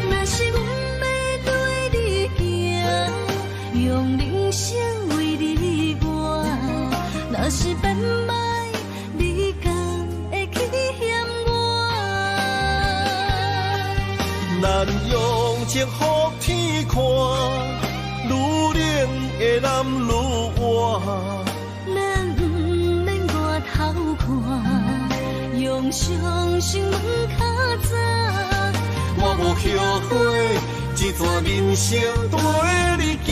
若是阮要对你行，用人生为你活，若是变歹，你敢会去嫌我？咱用情予天看，愈冷的男愈活。咱不免外头看，用双手门脚走。我无后悔，这段人生跟你行。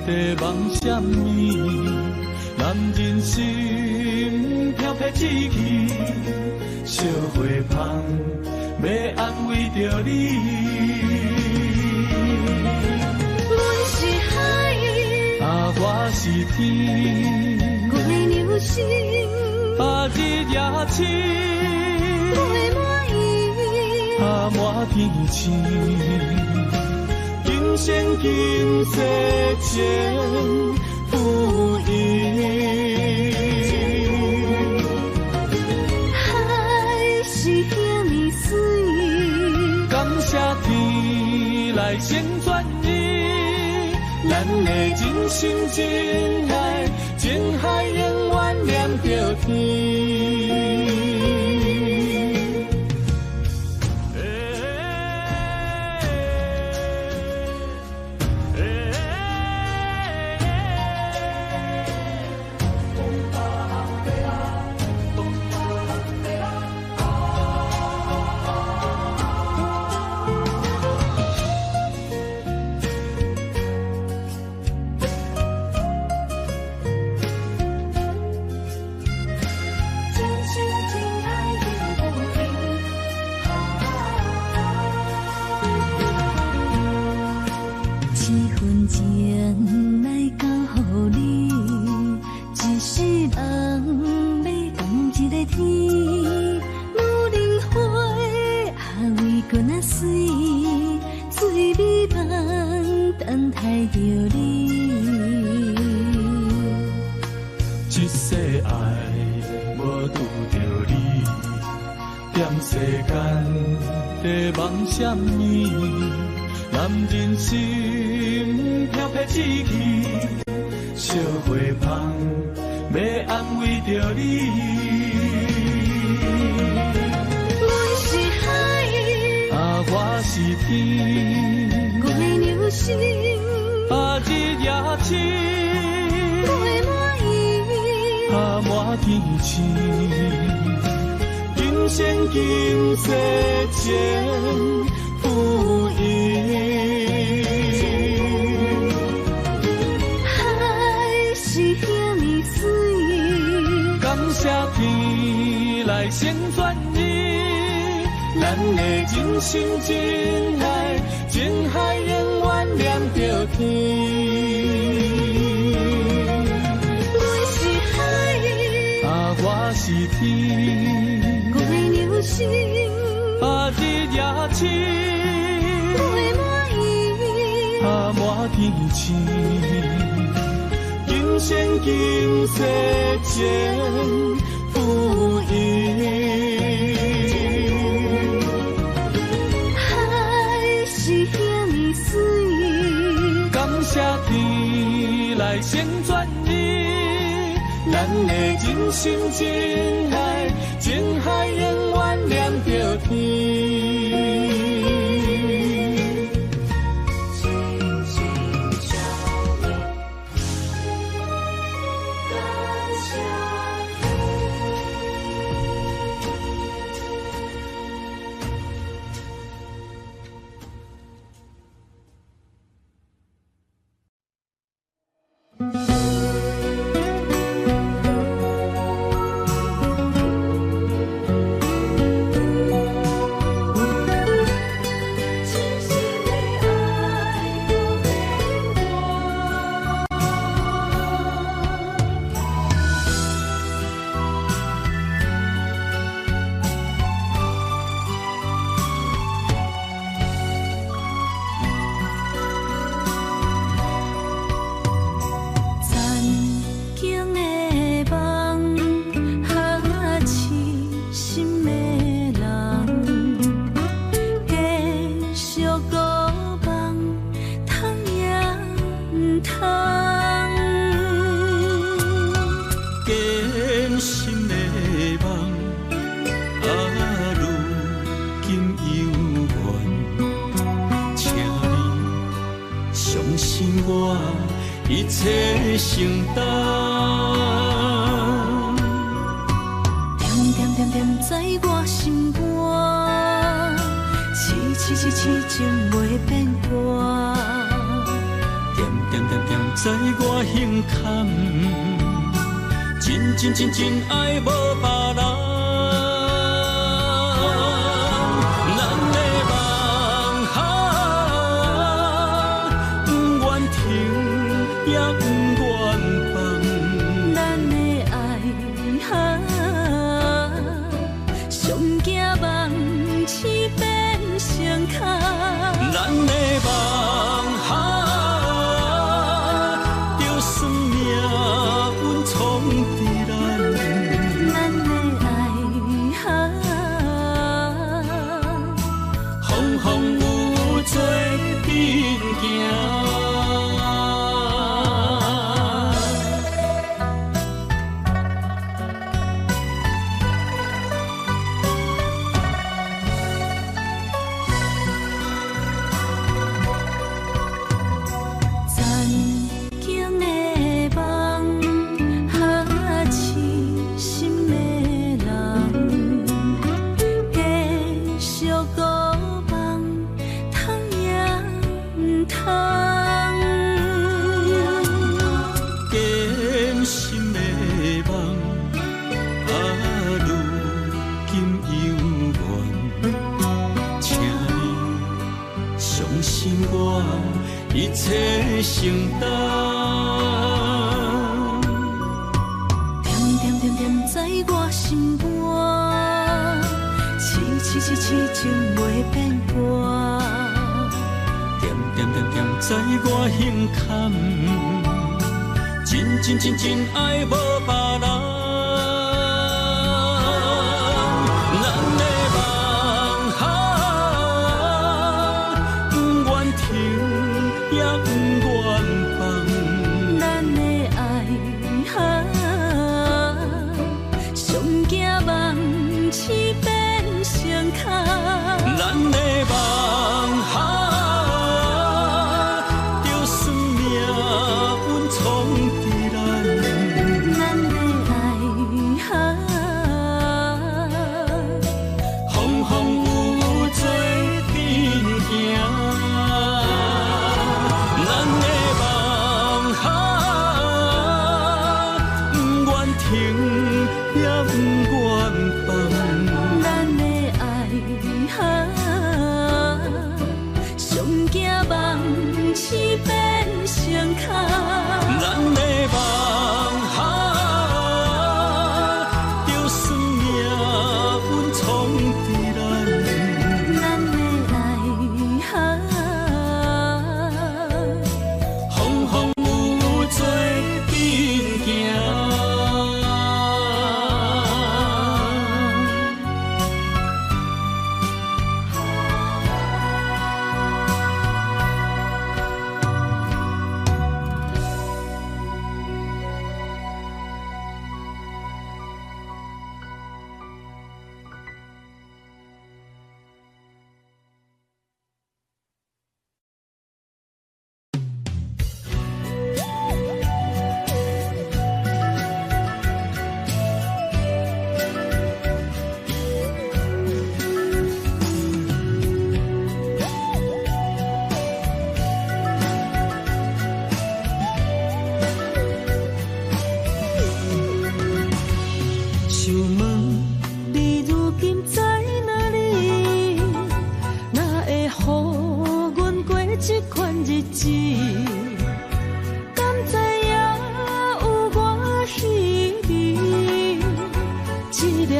在梦什么？男人心飘撇志气，烧花香要安慰着你。阮是海，我是天，我的流星，日夜深，陪满意，满天星。今生今世前不移，海是遐尼水，感谢天来成全你，咱的真心真爱，情海永远念着天。什么？男人心飘撇志气，烧花香要安慰着你。阮是海，我是天，我的流星，日夜深，陪满意，满天星。今生今世前不移，海是遐尼水，感谢天来成全你，咱的真心真爱，情海永远念着天。阮是海，我是天，我的流星，日夜深，陪满意，满天星。今生今世前不移，海是遐尼水，感谢天来成全你，咱的真心真爱，情海永远念着天。一切承担，点点点点在我心肝，痴痴痴痴情袂变卦，在我胸坎，真爱无别人。咱的梦不愿停，也不愿放。咱的爱上惊梦痴变成空。咱的梦一切承担，点在我心肝，痴情袂变卦。点在我胸坎，真爱无别人。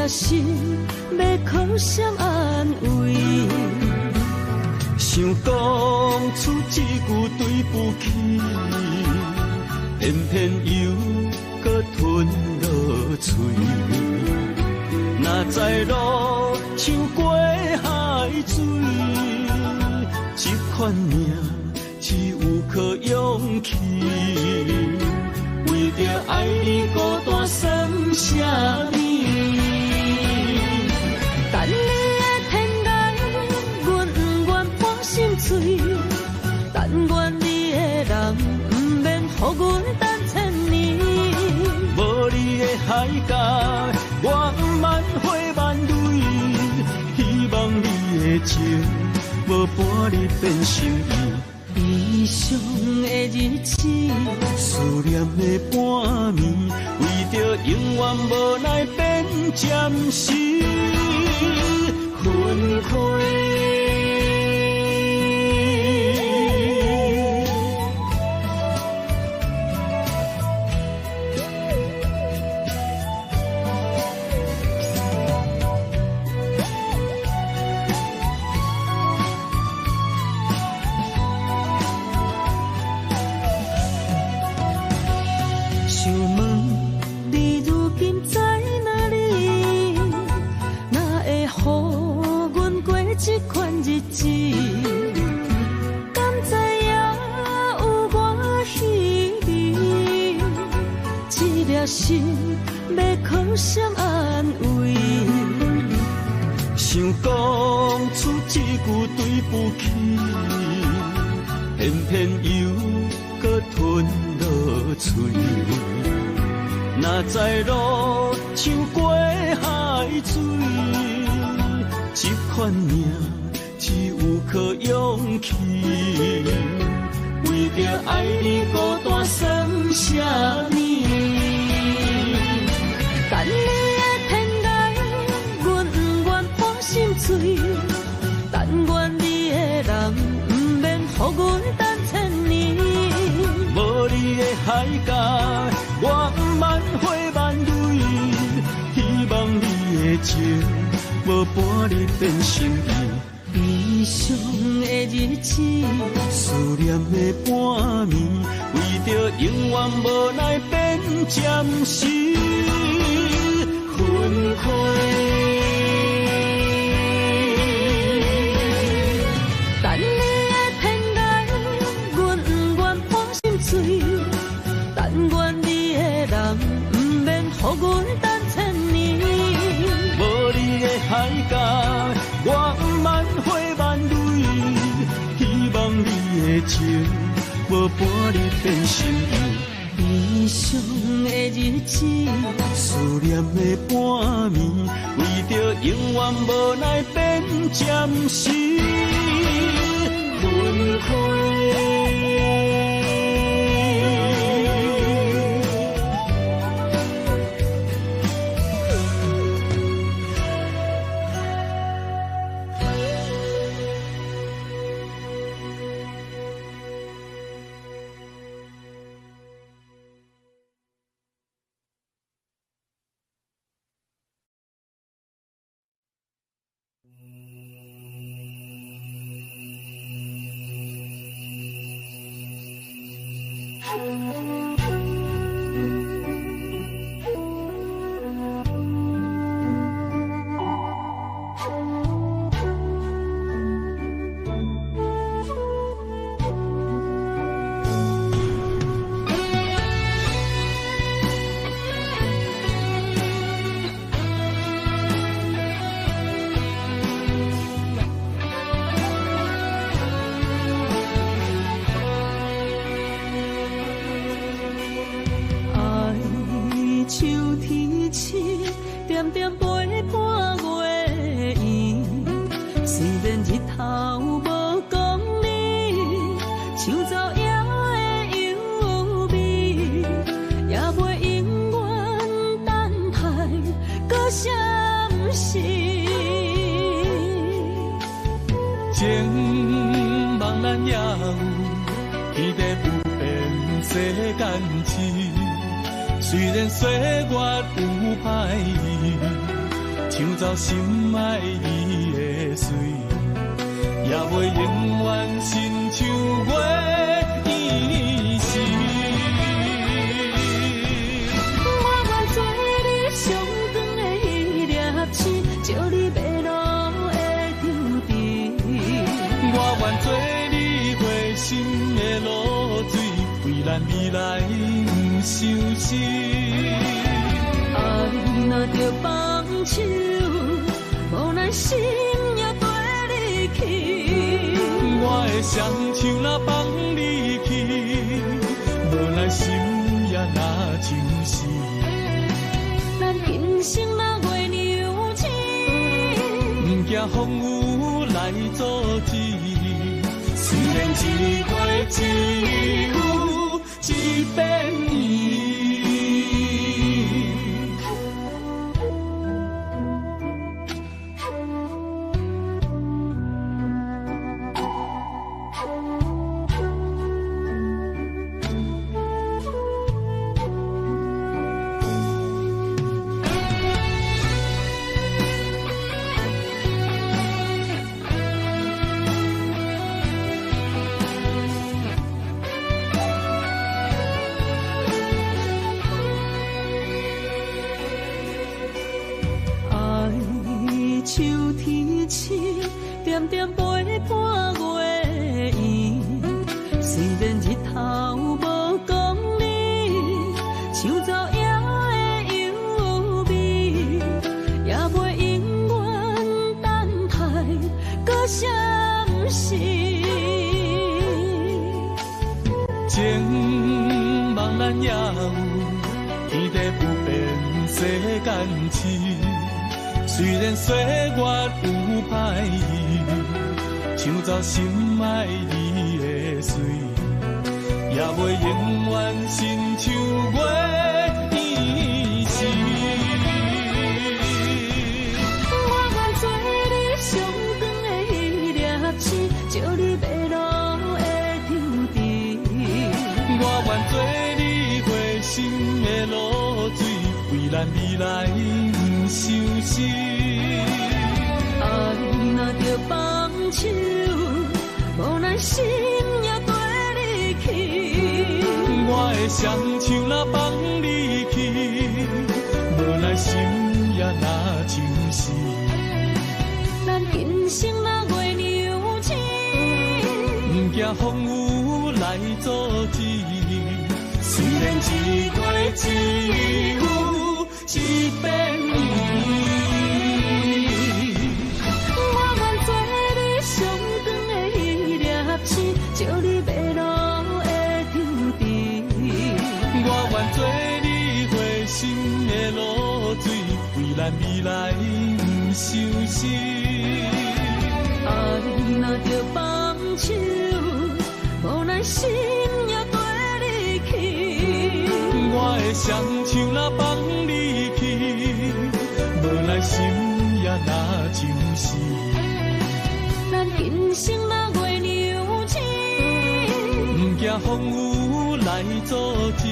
心要靠谁安慰？想讲出一句对不起，偏偏又搁吞落嘴。若知路像过海水，这款命只有靠勇气。为着爱你孤单算啥物？等你的天涯，阮不愿破心碎。但愿你的人不免予阮等千年。无你的海角，我不万花万蕊。希望你的情无半日变成伊。悲伤的日子，思念的半暝，为着永远无奈变暂时分开。心要靠谁安慰？想讲出一句对不起，偏偏又搁吞落嘴。若知路像过海水，这款命只有靠勇气。为着爱你孤单算什么？等你的天涯，阮不愿破心碎。但愿你的人，不免予阮等千年。无你的海角，我万回万泪。希望你的情，无伴你变心意。悲伤的日子，思念的半暝，为着永远无奈变暂时分开。等你的天涯，阮不愿破心碎。但愿你的人，不免予阮等千年。无你的海角，我万回万泪。希望你的情，无伴你变心意。悲伤的日子，思念的半暝，为着永远无奈变暂时分开。虽然岁月有歹意，抢走心爱伊的水，也袂永远亲像月依时。我愿做你上长的迄粒星，照你迷路的tro阵。我愿做你回心的露水，为咱未来不伤心。爱若着放手，无奈心也跟你去。我的双手若放你去，无奈心也若像死。咱今生若月娘亲，不惊风雨来阻止。虽然然一过只有一遍伊。点点陪伴月圆，虽然日头无讲理，像早夜的幽味，也袂永远等待搁闪失。情茫然也有天地不变世间事。虽然岁月有歹意，抢走心爱你的水，也袂永远亲像月圆时。我愿做你上长的迄粒星，照你迷路的场地。我愿做你回心的露水，为咱未来不相思。爱若着放手，无奈心也跟你去。我的双手若放你去，无奈心也若像是。咱今生若月娘亲，不惊风雨来阻止。虽然一过只有一遍伊。照你迷路的场地，我愿做你回心的露水，为咱未来不相思。爱若着放手，无奈心也跟你去。我的双手若放你去，无奈心也若像是。咱今生若月娘亲，不惊风雨来阻止。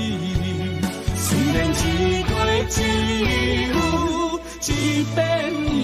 虽然一过只有一遍伊。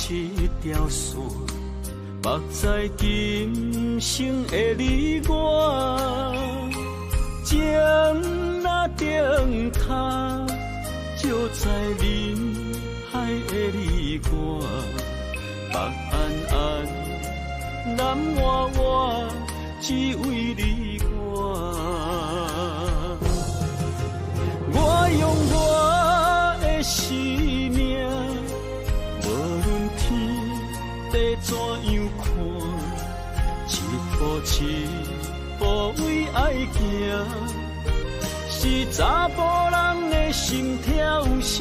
一条线，目在今生的你我，情若灯塔，照在人海的你我，北安安，南弯弯，只为你我。我用我的生命。怎样看？一步一步为爱行，是查甫人的心跳声。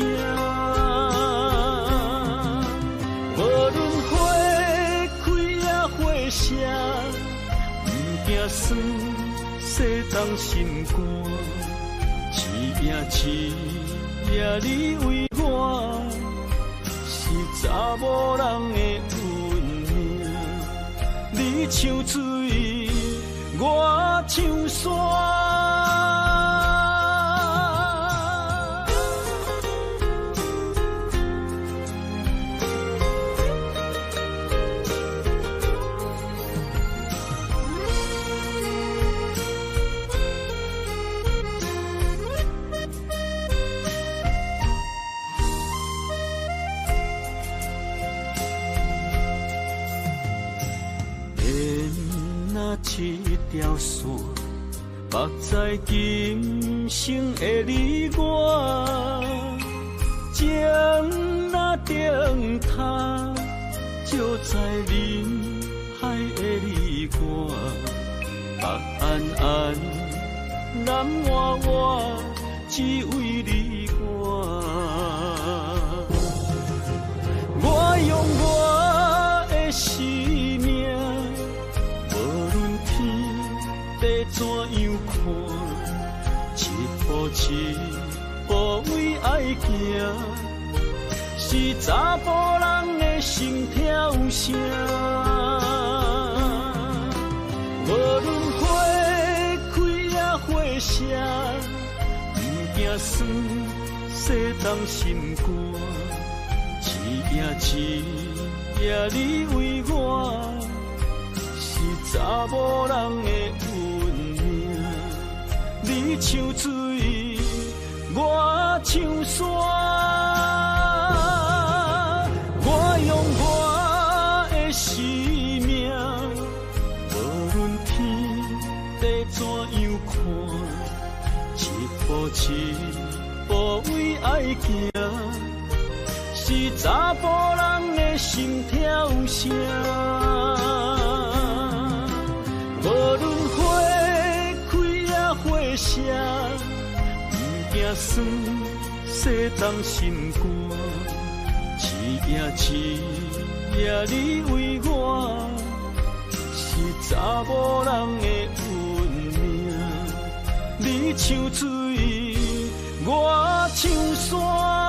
无论花开也花谢，不惊酸，洗脏心肝，试拼试也你为我是查某人的运命。你像水，我像山。一条线，绑在今生的你我，情若灯塔，照在人海的你我，北暗暗，南弯弯，只为你我。我用我的生命。怎样看？一步一步为爱行，是查甫人的心跳声。无论花开也花谢，不惊酸洗动心肝。一夜你为我，是查某人的你像水，我像山。我用我的生命，无论天地怎样看，一步一步为爱行，是查甫人的心跳声。无论花花谢，不惊酸，洗动心肝。一夜你为我，是查某人的运命。你像水，我像山。